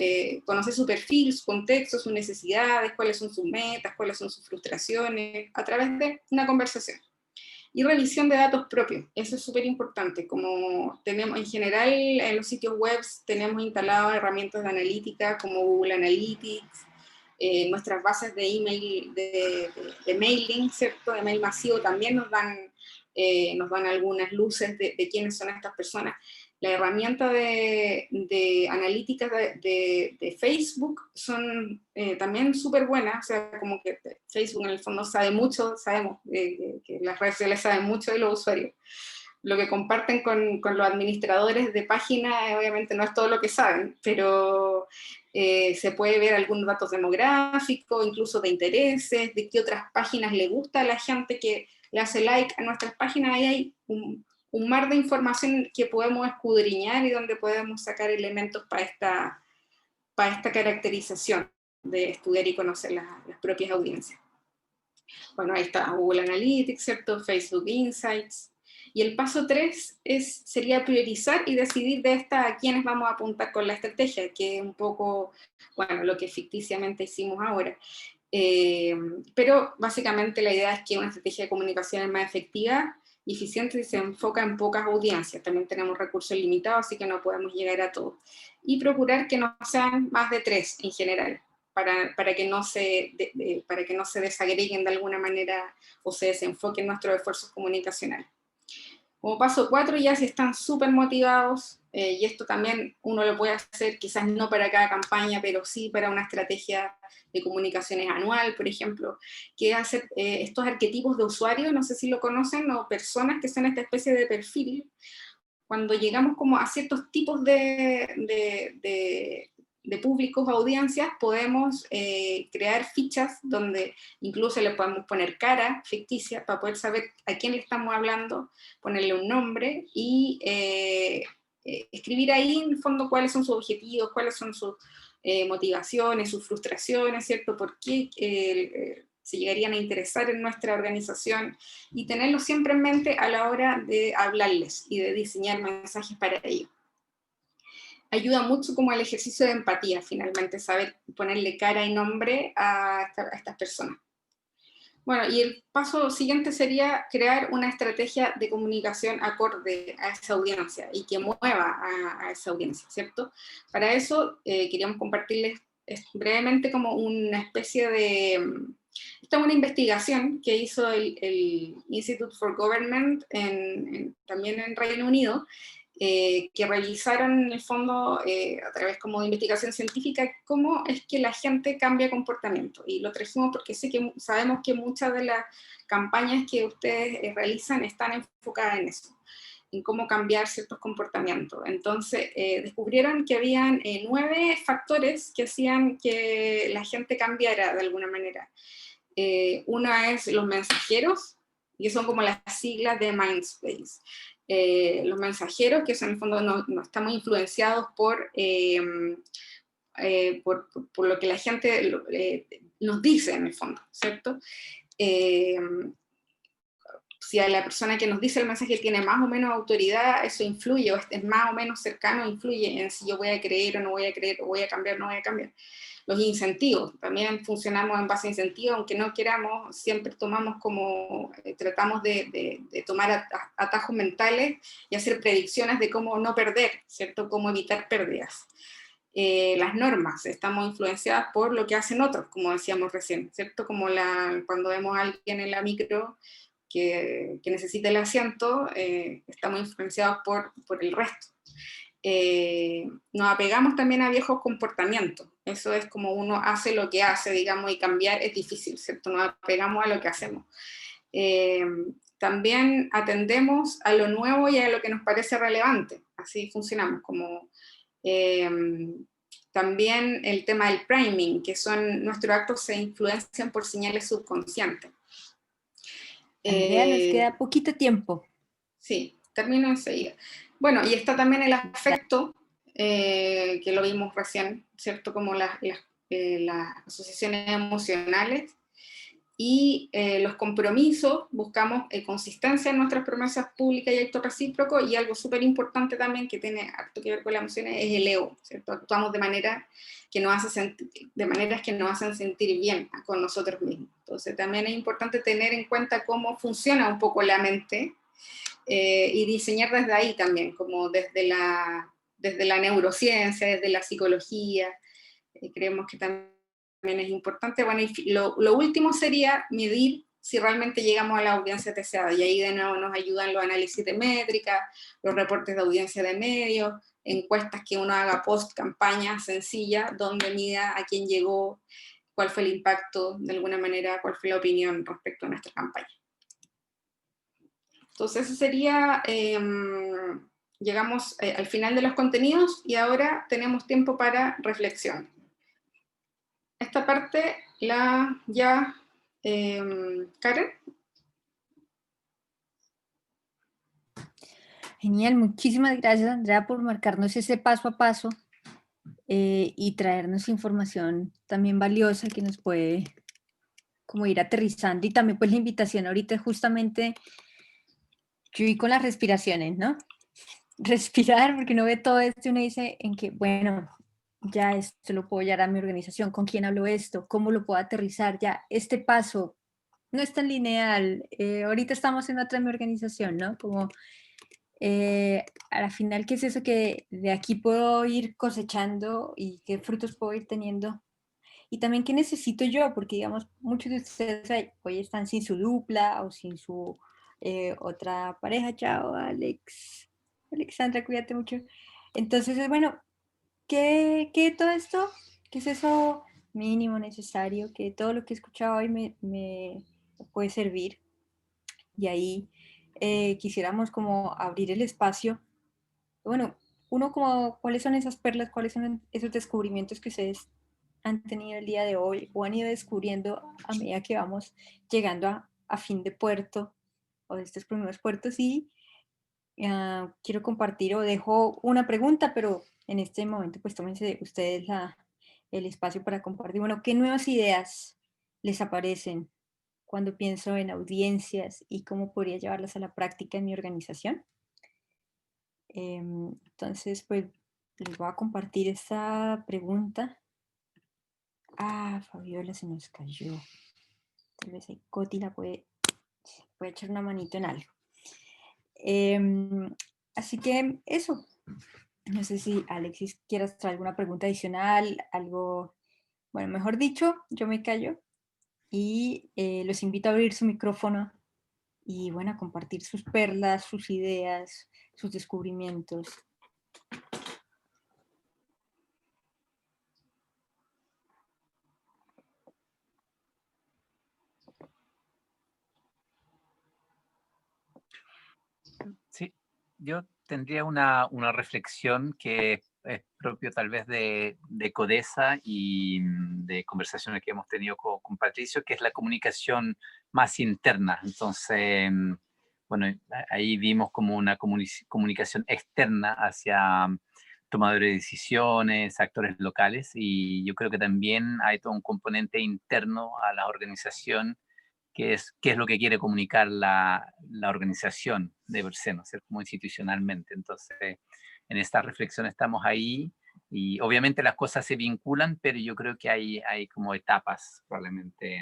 conocer su perfil, su contexto, sus necesidades, cuáles son sus metas, cuáles son sus frustraciones, a través de una conversación. Y revisión de datos propios, eso es súper importante. Como tenemos en general en los sitios web, tenemos instaladas herramientas de analítica como Google Analytics, nuestras bases de email, de mailing, ¿cierto? De mail masivo también nos dan algunas luces de quiénes son estas personas. La herramienta de analítica de Facebook son también súper buenas, o sea, como que Facebook en el fondo sabe mucho, sabemos que las redes sociales saben mucho de los usuarios. lo que comparten con los administradores de páginas, obviamente no es todo lo que saben, pero se puede ver algunos datos demográficos, incluso de intereses, de qué otras páginas le gusta a la gente que le hace like a nuestras páginas. Ahí hay un mar de información que podemos escudriñar y donde podemos sacar elementos para esta caracterización de estudiar y conocer las propias audiencias. Bueno, ahí está Google Analytics, ¿cierto? Facebook Insights. Y el paso 3 sería priorizar y decidir de a quiénes vamos a apuntar con la estrategia, que es un poco, bueno, lo que ficticiamente hicimos ahora. Pero básicamente la idea es que una estrategia de comunicación es más efectiva y eficiente y se enfoca en pocas audiencias. También tenemos recursos limitados, así que no podemos llegar a todos. Y procurar que no sean más de 3 en general, para que no se desagreguen de alguna manera o se desenfoquen nuestros esfuerzos comunicacionales. Como paso 4, ya si están súper motivados, y esto también uno lo puede hacer, quizás no para cada campaña, pero sí para una estrategia de comunicaciones anual, por ejemplo, que es hacer estos arquetipos de usuario, no sé si lo conocen, o personas que son esta especie de perfil. Cuando llegamos como a ciertos tipos de públicos, audiencias, podemos crear fichas donde incluso le podemos poner cara ficticia para poder saber a quién le estamos hablando, ponerle un nombre y escribir ahí en el fondo cuáles son sus objetivos, cuáles son sus motivaciones, sus frustraciones, ¿cierto? ¿Por qué se llegarían a interesar en nuestra organización? Y tenerlo siempre en mente a la hora de hablarles y de diseñar mensajes para ellos. Ayuda mucho como al ejercicio de empatía, finalmente, saber ponerle cara y nombre a estas personas. Bueno, y el paso siguiente sería crear una estrategia de comunicación acorde a esa audiencia y que mueva a esa audiencia, ¿cierto? Para eso queríamos compartirles brevemente como una especie de... Esta es una investigación que hizo el Institute for Government también en Reino Unido, que realizaron en el fondo a través como de investigación científica cómo es que la gente cambia comportamiento, y lo trajimos porque sabemos que muchas de las campañas que ustedes realizan están enfocadas en eso, en cómo cambiar ciertos comportamientos. Entonces descubrieron que habían 9 factores que hacían que la gente cambiara de alguna manera. Una es los mensajeros, que son como las siglas de Mindspace. Los mensajeros, que son en el fondo no estamos influenciados por lo que la gente nos dice en el fondo, ¿cierto? Si a la persona que nos dice el mensaje tiene más o menos autoridad, eso influye, o es más o menos cercano, influye en si yo voy a creer o no voy a creer, o voy a cambiar o no voy a cambiar. Los incentivos, también funcionamos en base a incentivos, aunque no queramos, siempre tomamos como, tratamos de tomar atajos mentales y hacer predicciones de cómo no perder, ¿cierto? Cómo evitar pérdidas. Las normas, estamos influenciadas por lo que hacen otros, como decíamos recién, ¿cierto? Como cuando vemos a alguien en la micro que necesita el asiento, estamos influenciados por el resto. Nos apegamos también a viejos comportamientos, eso es como uno hace lo que hace, digamos, y cambiar es difícil, ¿cierto? Nos apegamos a lo que hacemos. También atendemos a lo nuevo y a lo que nos parece relevante, así funcionamos, como también el tema del priming, que son nuestros actos se influencian por señales subconscientes. Andrea, nos queda poquito tiempo. Sí, termino enseguida. Bueno, y está también el afecto, que lo vimos recién, ¿cierto? Como las asociaciones emocionales, y los compromisos, buscamos consistencia en nuestras promesas públicas y actos recíprocos, y algo súper importante también que tiene harto que ver con las emociones es el ego, ¿cierto? Actuamos de maneras que nos hacen sentir bien con nosotros mismos. Entonces también es importante tener en cuenta cómo funciona un poco la mente, y diseñar desde ahí también, como desde la neurociencia, desde la psicología. Creemos que también es importante. Bueno, y lo último sería medir si realmente llegamos a la audiencia deseada, y ahí de nuevo nos ayudan los análisis de métricas, los reportes de audiencia de medios, encuestas que uno haga post campaña sencilla, donde mida a quién llegó, cuál fue el impacto, de alguna manera, cuál fue la opinión respecto a nuestra campaña. Entonces, ese sería, llegamos al final de los contenidos y ahora tenemos tiempo para reflexión. Esta parte la ya Karen. Genial, muchísimas gracias, Andrea, por marcarnos ese paso a paso y traernos información también valiosa que nos puede como ir aterrizando, y también pues la invitación ahorita justamente, yo vi con las respiraciones, ¿no? Respirar, porque uno ve todo esto y uno dice en que, bueno, ya esto lo puedo llevar a mi organización, ¿con quién hablo esto? ¿Cómo lo puedo aterrizar? Ya este paso no es tan lineal, ahorita estamos en otra en mi organización, ¿no? Como a la final, ¿qué es eso que de aquí puedo ir cosechando y qué frutos puedo ir teniendo? Y también qué necesito yo, porque digamos, muchos de ustedes hoy están sin su dupla o sin su otra pareja. Chao, Alex. Alexandra, cuídate mucho. Entonces, bueno, ¿qué todo esto? ¿Qué es eso mínimo necesario? Que todo lo que he escuchado hoy me puede servir. Y ahí quisiéramos como abrir el espacio. Bueno, uno como, ¿cuáles son esas perlas? ¿Cuáles son esos descubrimientos que ustedes han tenido el día de hoy o han ido descubriendo a medida que vamos llegando a fin de puerto o de estos primeros puertos? Y quiero compartir o dejo una pregunta, pero en este momento pues tómense ustedes el espacio para compartir. Bueno, ¿qué nuevas ideas les aparecen cuando pienso en audiencias y cómo podría llevarlas a la práctica en mi organización? Entonces, pues les voy a compartir esta pregunta. Fabiola se nos cayó. Tal vez ahí Coti la puede echar una manito en algo. Así que eso. No sé si Alexis quieras traer alguna pregunta adicional, algo. Bueno, mejor dicho, yo me callo y los invito a abrir su micrófono y bueno, a compartir sus perlas, sus ideas, sus descubrimientos. Sí, yo tendría una reflexión que es propio tal vez de Codesa y de conversaciones que hemos tenido con Patricio, que es la comunicación más interna. Entonces, bueno, ahí vimos como una comunicación externa hacia tomadores de decisiones, actores locales, y yo creo que también hay todo un componente interno a la organización qué es lo que quiere comunicar la organización de Berseno, ¿cierto? Como institucionalmente. Entonces, en esta reflexión estamos ahí y obviamente las cosas se vinculan, pero yo creo que hay como etapas probablemente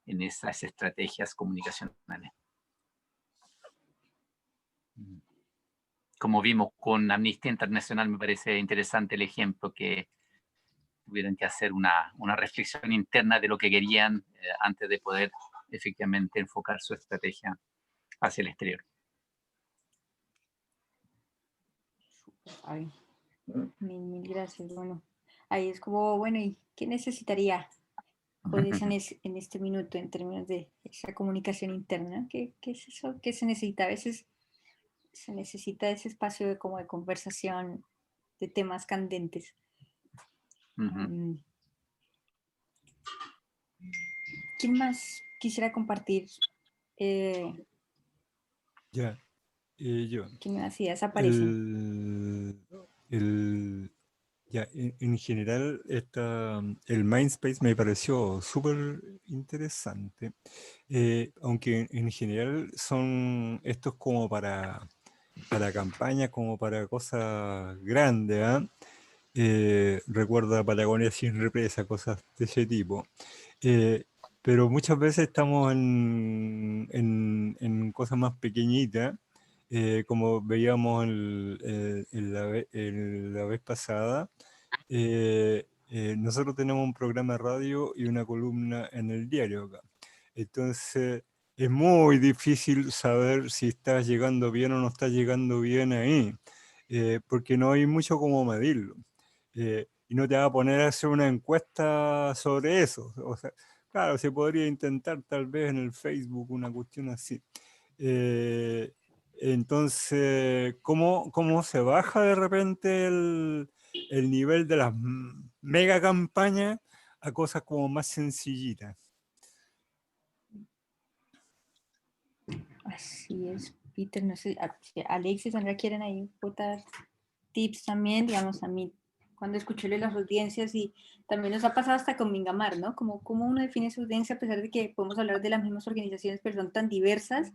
en esas estrategias comunicacionales. Como vimos con Amnistía Internacional, me parece interesante el ejemplo que tuvieron que hacer una reflexión interna de lo que querían antes de poder efectivamente enfocar su estrategia hacia el exterior. Ay, mil gracias. Bueno, ahí es como, bueno, ¿y qué necesitaría Codesa en este minuto en términos de esa comunicación interna? ¿Qué es eso que se necesita? A veces se necesita ese espacio de, como de conversación de temas candentes. ¿Quién más quisiera compartir? Ya, yo. ¿Qué nuevas ideas aparecen? En general, el Mindspace me pareció súper interesante, aunque en general son estos como para campañas, como para cosas grandes, ¿ah? Recuerda Patagonia sin represa, cosas de ese tipo. Pero muchas veces estamos en cosas más pequeñitas, como veíamos la vez pasada. Nosotros tenemos un programa de radio y una columna en el diario acá. Entonces, es muy difícil saber si estás llegando bien o no estás llegando bien ahí, porque no hay mucho como medirlo. Y no te va a poner a hacer una encuesta sobre eso. O sea, claro, se podría intentar tal vez en el Facebook una cuestión así. Entonces, ¿cómo se baja de repente el nivel de las mega campañas a cosas como más sencillitas? Así es, Peter, no sé, si Alexis, Sandra quieren ahí botar tips también, digamos, a mí, cuando escuché las audiencias, y también nos ha pasado hasta con Mingamar, ¿no? Como uno define su audiencia, a pesar de que podemos hablar de las mismas organizaciones, pero son tan diversas,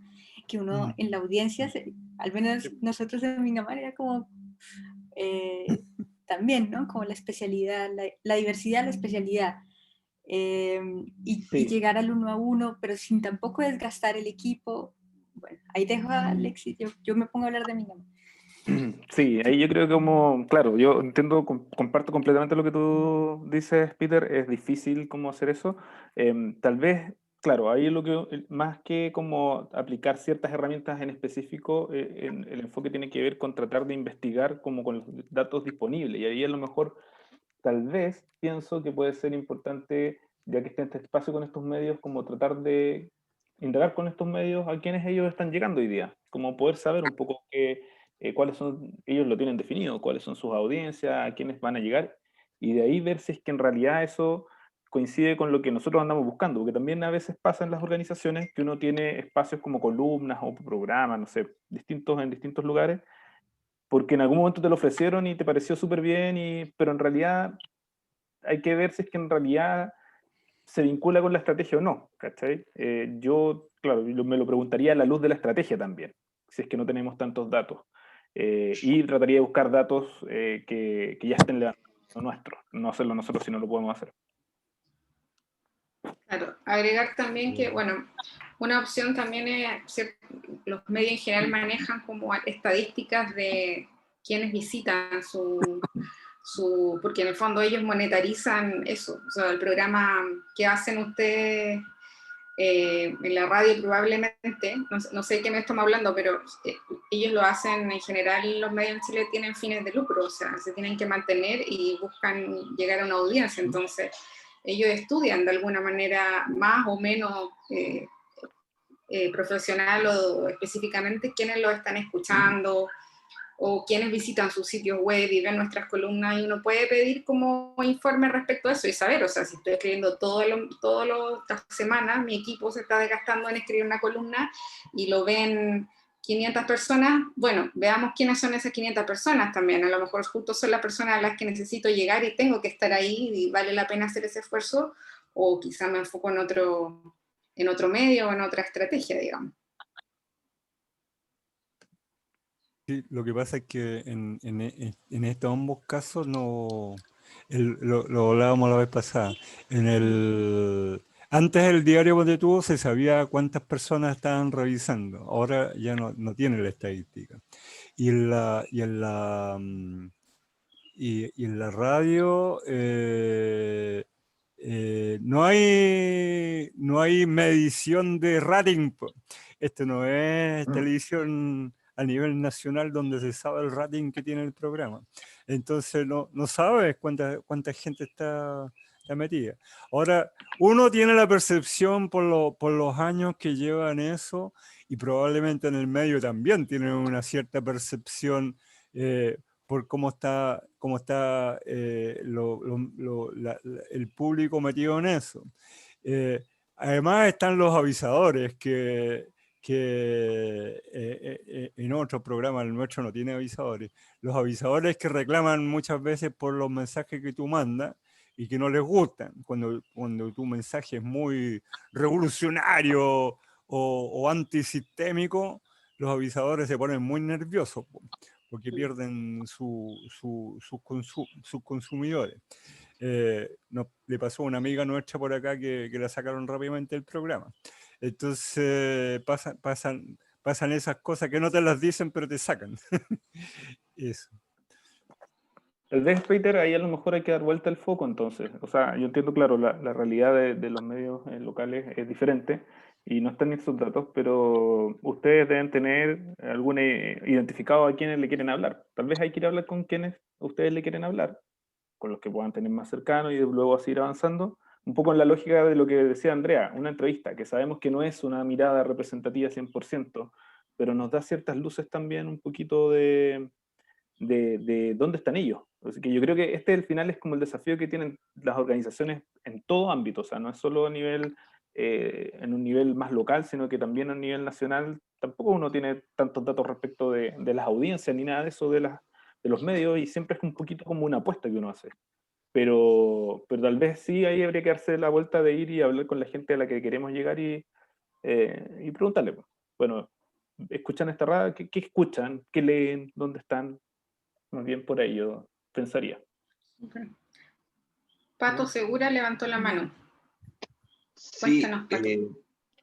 que uno en la audiencia, al menos nosotros en Mingamar, era como, también, ¿no? Como la especialidad, la diversidad, la especialidad. Y llegar al 1 a 1, pero sin tampoco desgastar el equipo. Bueno, ahí dejo a Alexis, yo me pongo a hablar de mi nombre. Sí, ahí yo creo que como, claro, yo entiendo, comparto completamente lo que tú dices, Peter, es difícil cómo hacer eso. Tal vez, claro, ahí lo que, más que como aplicar ciertas herramientas en específico, el enfoque tiene que ver con tratar de investigar como con los datos disponibles, y ahí a lo mejor, tal vez, pienso que puede ser importante, ya que está en este espacio con estos medios, como tratar de indagar con estos medios a quienes ellos están llegando hoy día, como poder saber un poco cuáles son, ellos lo tienen definido, cuáles son sus audiencias, a quiénes van a llegar, y de ahí ver si es que en realidad eso coincide con lo que nosotros andamos buscando, porque también a veces pasa en las organizaciones que uno tiene espacios como columnas o programas, no sé, en distintos lugares, porque en algún momento te lo ofrecieron y te pareció súper bien, pero en realidad hay que ver si es que en realidad se vincula con la estrategia o no, ¿cachai? Yo, claro, me lo preguntaría a la luz de la estrategia también, si es que no tenemos tantos datos. Y trataría de buscar datos que ya estén levantando nuestros, no hacerlo nosotros si no lo podemos hacer. Claro, agregar también que, bueno, una opción también es, los medios en general manejan como estadísticas de quienes visitan porque en el fondo ellos monetarizan eso, o sea, el programa que hacen ustedes en la radio probablemente, no sé de qué me estamos hablando, pero ellos lo hacen en general, los medios en Chile tienen fines de lucro, o sea, se tienen que mantener y buscan llegar a una audiencia, entonces ellos estudian de alguna manera más o menos profesional o específicamente quiénes lo están escuchando o quienes visitan sus sitios web y ven nuestras columnas, y uno puede pedir como informe respecto a eso y saber, o sea, si estoy escribiendo todas las semanas, mi equipo se está desgastando en escribir una columna y lo ven 500 personas, bueno, veamos quiénes son esas 500 personas también, a lo mejor justo son las personas a las que necesito llegar y tengo que estar ahí y vale la pena hacer ese esfuerzo, o quizá me enfoco en otro medio o en otra estrategia, digamos. Sí, lo que pasa es que en estos ambos casos no, lo hablábamos la vez pasada. Antes el diario Ponte Tú se sabía cuántas personas estaban revisando, ahora ya no tiene la estadística. Y en la radio no hay medición de rating. Esto no es televisión a nivel nacional donde se sabe el rating que tiene el programa. Entonces no sabes cuánta gente está metida. Ahora, uno tiene la percepción por los años que llevan eso, y probablemente en el medio también tienen una cierta percepción por cómo está el público metido en eso. Además están los avisadores que en otros programas, el nuestro no tiene avisadores. Los avisadores que reclaman muchas veces por los mensajes que tú mandas y que no les gustan. Cuando tu mensaje es muy revolucionario o antisistémico, los avisadores se ponen muy nerviosos porque pierden sus consumidores. Le pasó a una amiga nuestra por acá que la sacaron rápidamente del programa. Entonces pasan esas cosas que no te las dicen, pero te sacan. Eso. Tal vez, Peter, ahí a lo mejor hay que dar vuelta al foco entonces. O sea, yo entiendo, claro, la realidad de los medios locales es diferente y no están estos datos, pero ustedes deben tener identificado a quienes le quieren hablar. Tal vez hay que ir a hablar con quienes ustedes le quieren hablar, con los que puedan tener más cercanos, y luego así ir avanzando, un poco en la lógica de lo que decía Andrea, una entrevista, que sabemos que no es una mirada representativa 100%, pero nos da ciertas luces también un poquito de dónde están ellos. Así que yo creo que este al final es como el desafío que tienen las organizaciones en todo ámbito, o sea, no es solo a nivel, en un nivel más local, sino que también a nivel nacional. Tampoco uno tiene tantos datos respecto de las audiencias ni nada de eso de los medios, y siempre es un poquito como una apuesta que uno hace. Pero tal vez sí, ahí habría que darse la vuelta de ir y hablar con la gente a la que queremos llegar y preguntarle, pues, bueno, ¿escuchan esta radio? ¿Qué escuchan? ¿Qué leen? ¿Dónde están? Más bien por ahí yo pensaría. Okay. Pato Segura levantó la mano. Sí, Cuéntanos, Pato.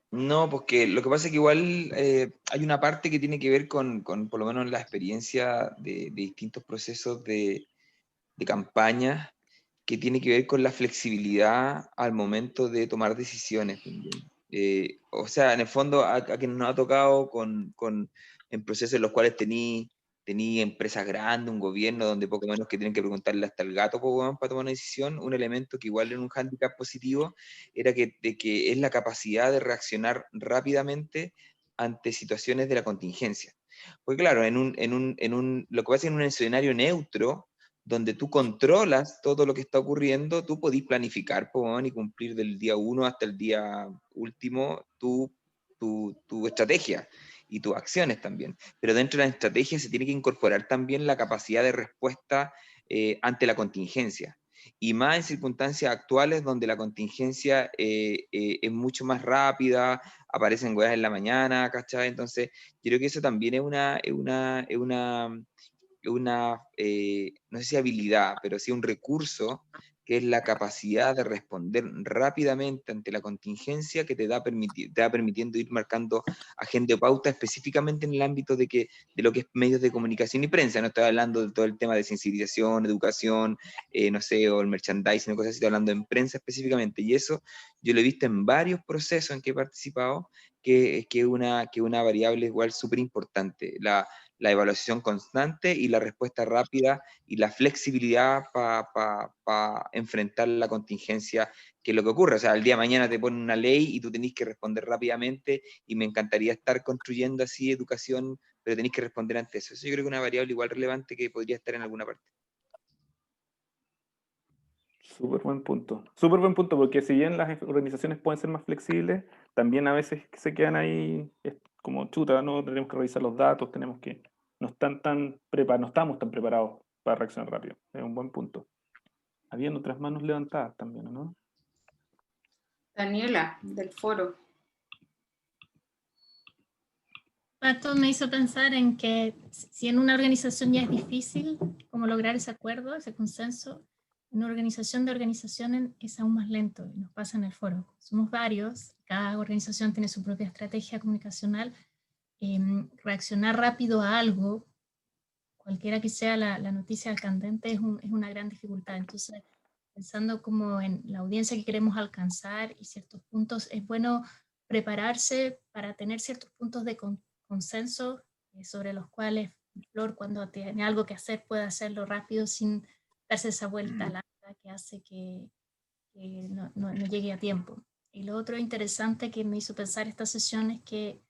no, porque lo que pasa es que igual hay una parte que tiene que ver con por lo menos la experiencia de distintos procesos de campaña, que tiene que ver con la flexibilidad al momento de tomar decisiones también. O sea, en el fondo, a quienes nos ha tocado en procesos en los cuales tení empresas grandes, un gobierno donde poco menos que tienen que preguntarle hasta el gato para tomar una decisión, un elemento que igual en un hándicap positivo era que es la capacidad de reaccionar rápidamente ante situaciones de la contingencia. Porque claro, lo que pasa es que en un escenario neutro, donde tú controlas todo lo que está ocurriendo, tú podís planificar y cumplir del día 1 hasta el día último tu estrategia y tus acciones también. Pero dentro de la estrategia se tiene que incorporar también la capacidad de respuesta ante la contingencia. Y más en circunstancias actuales donde la contingencia es mucho más rápida, aparecen weas en la mañana, ¿cachai? Entonces, yo creo que eso también es no sé si habilidad, pero sí un recurso, que es la capacidad de responder rápidamente ante la contingencia, que te va permitiendo ir marcando agenda o pauta específicamente en el ámbito de lo que es medios de comunicación y prensa. No estoy hablando de todo el tema de sensibilización, educación, no sé, o el merchandising, cosas así, estoy hablando en prensa específicamente, y eso yo lo he visto en varios procesos en que he participado, que es una variable igual súper importante, la evaluación constante y la respuesta rápida y la flexibilidad para enfrentar la contingencia, que es lo que ocurre. O sea, el día de mañana te ponen una ley y tú tenés que responder rápidamente, y me encantaría estar construyendo así educación, pero tenés que responder ante eso. Eso yo creo que es una variable igual relevante que podría estar en alguna parte. Súper buen punto, porque si bien las organizaciones pueden ser más flexibles, también a veces se quedan ahí como chuta, no tenemos que revisar los datos, no estamos tan preparados para reaccionar rápido. Es un buen punto. Habían otras manos levantadas también, ¿no? Daniela, del foro. Esto me hizo pensar en que si en una organización ya es difícil como lograr ese acuerdo, ese consenso, en una organización de organizaciones es aún más lento, y nos pasa en el foro. Somos varios, cada organización tiene su propia estrategia comunicacional. Reaccionar rápido a algo, cualquiera que sea la noticia candente, es una gran dificultad. Entonces, pensando como en la audiencia que queremos alcanzar y ciertos puntos, es bueno prepararse para tener ciertos puntos de consenso sobre los cuales Flor, cuando tiene algo que hacer, puede hacerlo rápido sin darse esa vuelta larga que hace que no llegue a tiempo. Y lo otro interesante que me hizo pensar esta sesión es que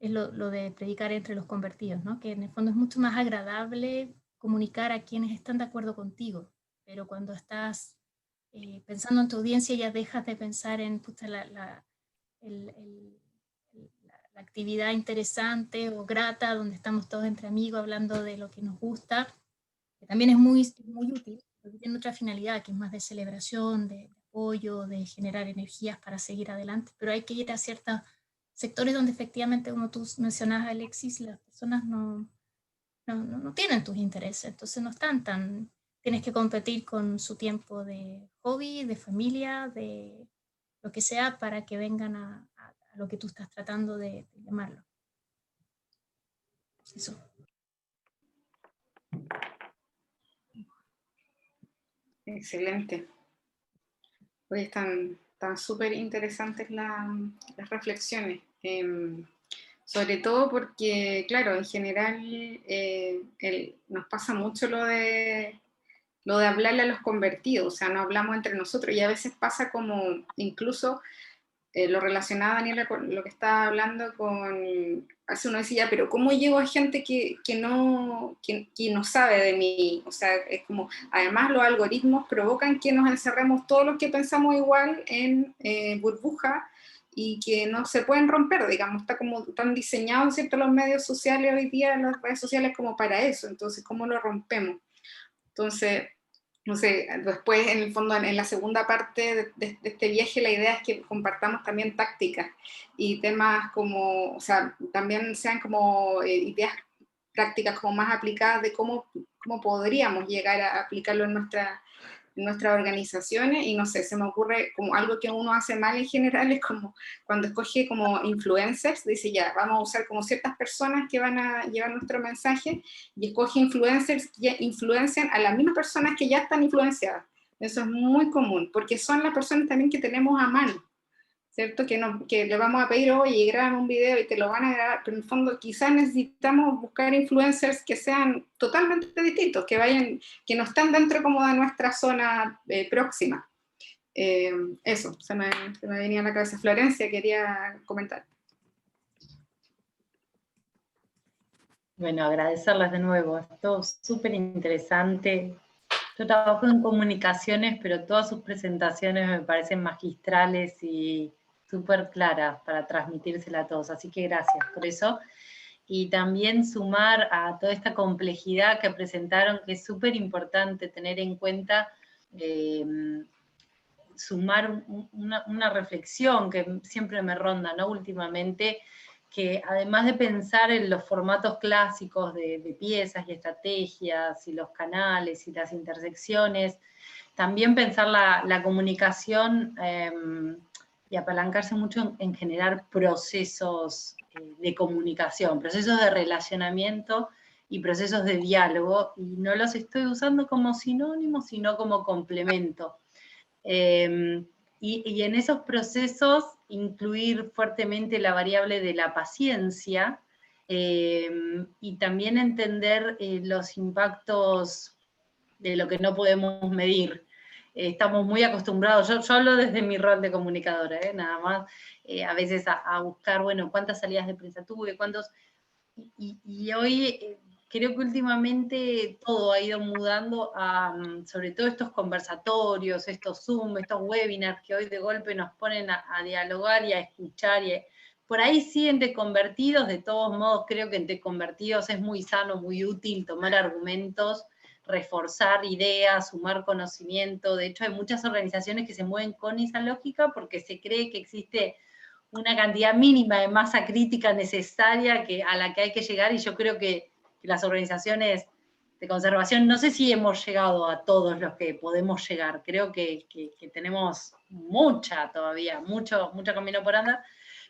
es lo de predicar entre los convertidos, ¿no? Que en el fondo es mucho más agradable comunicar a quienes están de acuerdo contigo, pero cuando estás pensando en tu audiencia ya dejas de pensar en la actividad interesante o grata donde estamos todos entre amigos hablando de lo que nos gusta, que también es muy útil, porque tiene otra finalidad que es más de celebración, de apoyo, de generar energías para seguir adelante, pero hay que ir a ciertos sectores donde efectivamente, como tú mencionabas, Alexis, las personas no tienen tus intereses, entonces no están tan, tienes que competir con su tiempo de hobby, de familia, de lo que sea, para que vengan a lo que tú estás tratando de llamarlo. Eso. Excelente. Hoy están súper interesantes las reflexiones. Sobre todo porque, claro, en general nos pasa mucho lo de lo de hablarle a los convertidos, o sea, no hablamos entre nosotros, y a veces pasa como, incluso, lo relacionaba Daniela con lo que estaba hablando hace uno decía, pero ¿cómo llego a gente que no sabe de mí? O sea, es como, además los algoritmos provocan que nos encerremos todos los que pensamos igual en burbuja, y que no se pueden romper, digamos, está como tan diseñados, ¿cierto?, los medios sociales hoy día, las redes sociales, como para eso. Entonces, ¿cómo lo rompemos? Entonces, no sé, después en el fondo, en la segunda parte de este viaje, la idea es que compartamos también tácticas y temas como, o sea, también sean como ideas prácticas como más aplicadas de cómo podríamos llegar a aplicarlo en nuestras organizaciones. Y no sé, se me ocurre como algo que uno hace mal en general, es como cuando escoge como influencers, dice ya, vamos a usar como ciertas personas que van a llevar nuestro mensaje, y escoge influencers que influencian a las mismas personas que ya están influenciadas. Eso es muy común, porque son las personas también que tenemos a mano, ¿cierto? Que le vamos a pedir, oye, graban un video y te lo van a grabar, pero en el fondo quizás necesitamos buscar influencers que sean totalmente distintos, que no están dentro como de nuestra zona próxima. Eso, se me venía a la cabeza. Florencia, quería comentar. Bueno, agradecerles de nuevo, es todo súper interesante. Yo trabajo en comunicaciones, pero todas sus presentaciones me parecen magistrales y súper claras para transmitírsela a todos, así que gracias por eso. Y también sumar a toda esta complejidad que presentaron, que es súper importante tener en cuenta, sumar una reflexión que siempre me ronda, ¿no?, últimamente, que además de pensar en los formatos clásicos de piezas y estrategias, y los canales y las intersecciones, también pensar la comunicación y apalancarse mucho en generar procesos de comunicación, procesos de relacionamiento y procesos de diálogo, y no los estoy usando como sinónimos, sino como complemento. Y en esos procesos incluir fuertemente la variable de la paciencia, y también entender los impactos de lo que no podemos medir. Estamos muy acostumbrados, yo hablo desde mi rol de comunicadora, nada más, a veces a buscar, bueno, cuántas salidas de prensa tuve, cuántos, y hoy creo que últimamente todo ha ido mudando a, sobre todo estos conversatorios, estos Zoom, estos webinars que hoy de golpe nos ponen a dialogar y a escuchar, por ahí sí entre convertidos, de todos modos creo que entre convertidos es muy sano, muy útil tomar argumentos, reforzar ideas, sumar conocimiento. De hecho, hay muchas organizaciones que se mueven con esa lógica porque se cree que existe una cantidad mínima de masa crítica necesaria a la que hay que llegar, y yo creo que las organizaciones de conservación, no sé si hemos llegado a todos los que podemos llegar, creo que tenemos todavía, mucho camino por andar,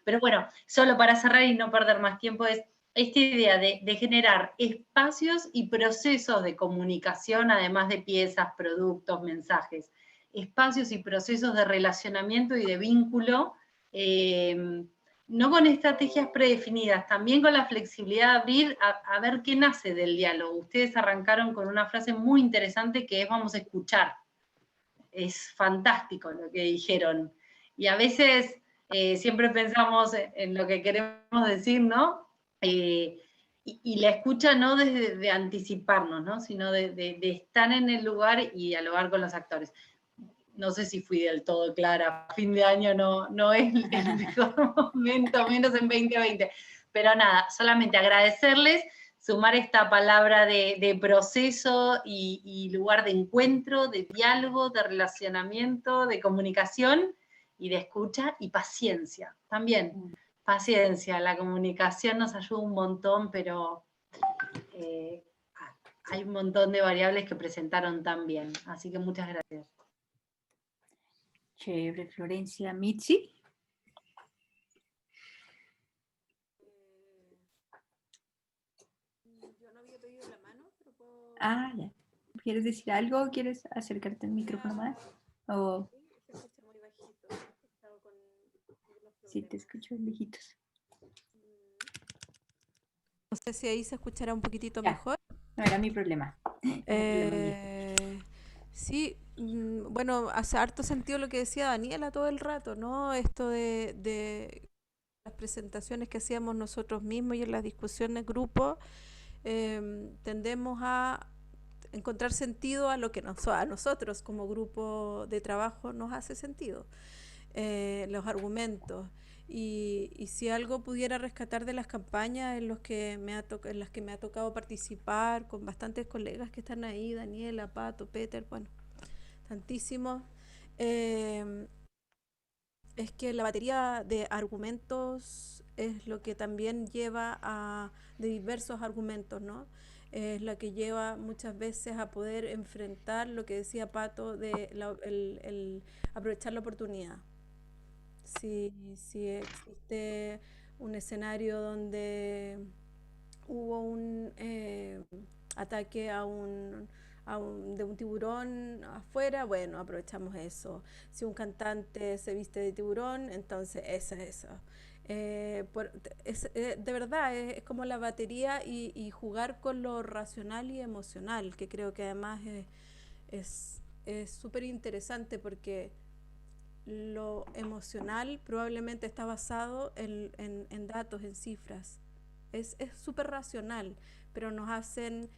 pero bueno, solo para cerrar y no perder más tiempo, es esta idea de generar espacios y procesos de comunicación, además de piezas, productos, mensajes, espacios y procesos de relacionamiento y de vínculo, no con estrategias predefinidas, también con la flexibilidad de abrir a ver qué nace del diálogo. Ustedes arrancaron con una frase muy interesante que es vamos a escuchar. Es fantástico lo que dijeron. Y a veces siempre pensamos en lo que queremos decir, ¿no? Y la escucha no desde de anticiparnos, ¿no?, sino de estar en el lugar y dialogar con los actores. No sé si fui del todo clara, fin de año no es el mejor momento, menos en 2020. Pero nada, solamente agradecerles, sumar esta palabra de proceso y lugar de encuentro, de diálogo, de relacionamiento, de comunicación y de escucha y paciencia. También, paciencia, la comunicación nos ayuda un montón, pero hay un montón de variables que presentaron también. Así que muchas gracias. Chévere, Florencia. ¿Mitzi? Yo no había pedido la mano, pero puedo... Ah, ya. ¿Quieres decir algo? ¿Quieres acercarte al micrófono más? O... Se escucha muy bajito. He estado con Sí, te escucho lejitos. No sé si ahí se escuchará un poquitito Ya. mejor. No era mi problema. Sí, bueno, hace harto sentido lo que decía Daniela todo el rato, ¿no? Esto de las presentaciones que hacíamos nosotros mismos y en las discusiones grupo, tendemos a encontrar sentido a lo que a nosotros como grupo de trabajo nos hace sentido, los argumentos. Y si algo pudiera rescatar de las campañas en en las que me ha tocado participar con bastantes colegas que están ahí, Daniela, Pato, Peter, bueno, tantísimos, es que la batería de argumentos es lo que también lleva de diversos argumentos, ¿no? Es la que lleva muchas veces a poder enfrentar lo que decía Pato de el aprovechar la oportunidad. Si existe un escenario donde hubo un ataque de un tiburón afuera, bueno, aprovechamos eso. Si un cantante se viste de tiburón, entonces eso. De verdad, es como la batería y jugar con lo racional y emocional, que creo que además es súper interesante porque lo emocional probablemente está basado en datos, en cifras. Es súper racional, pero nos hacen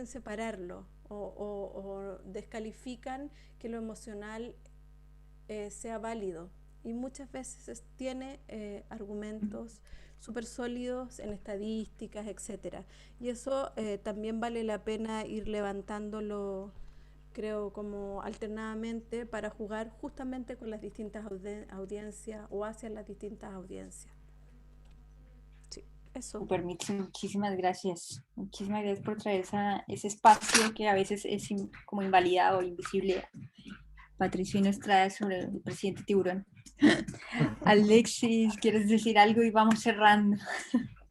separarlo o descalifican que lo emocional sea válido. Y muchas veces tiene argumentos súper sólidos en estadísticas, etcétera. Y eso también vale la pena ir levantándolo, creo, como alternadamente para jugar justamente con las distintas audiencias o hacia las distintas audiencias. Sí, eso. Super, muchísimas gracias. Muchísimas gracias por traer ese espacio que a veces es como invalidado o invisible. Patricio nos trae sobre el presidente Tiburón. Alexis, ¿quieres decir algo? Y vamos cerrando.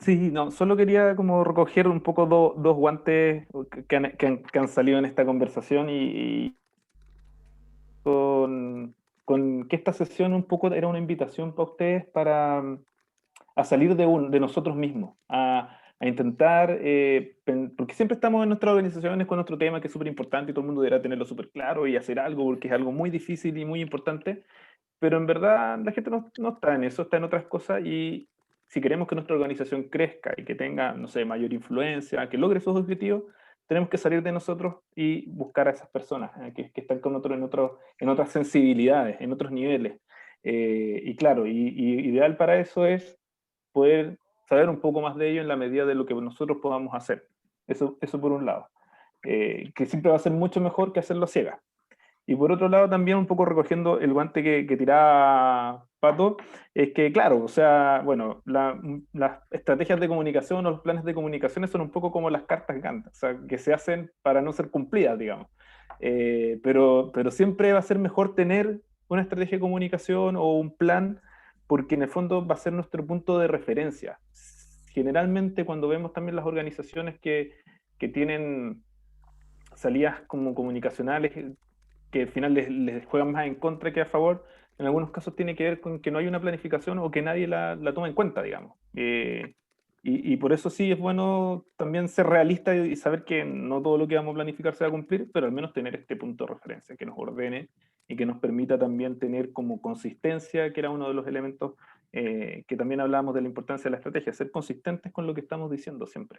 Sí, no, solo quería como recoger un poco dos guantes que han salido en esta conversación y con que esta sesión un poco era una invitación para ustedes a salir de nosotros mismos, a intentar, porque siempre estamos en nuestras organizaciones con nuestro tema que es súper importante y todo el mundo deberá tenerlo súper claro y hacer algo porque es algo muy difícil y muy importante, pero en verdad la gente no está en eso, está en otras cosas y si queremos que nuestra organización crezca y que tenga, no sé, mayor influencia, que logre sus objetivos, tenemos que salir de nosotros y buscar a esas personas que están con en otras sensibilidades, en otros niveles. Y claro, ideal para eso es poder saber un poco más de ello en la medida de lo que nosotros podamos hacer. Eso por un lado. Que siempre va a ser mucho mejor que hacerlo a ciegas. Y por otro lado, también un poco recogiendo el guante que tiraba Pato, es que, claro, o sea, bueno, las estrategias de comunicación o los planes de comunicaciones son un poco como las cartas Gantt, o sea, que se hacen para no ser cumplidas, digamos. Pero siempre va a ser mejor tener una estrategia de comunicación o un plan, porque en el fondo va a ser nuestro punto de referencia. Generalmente, cuando vemos también las organizaciones que tienen salidas como comunicacionales que al final les juegan más en contra que a favor, en algunos casos tiene que ver con que no hay una planificación o que nadie la toma en cuenta, digamos. Y por eso sí es bueno también ser realista y saber que no todo lo que vamos a planificar se va a cumplir, pero al menos tener este punto de referencia que nos ordene y que nos permita también tener como consistencia, que era uno de los elementos que también hablábamos de la importancia de la estrategia, ser consistentes con lo que estamos diciendo siempre.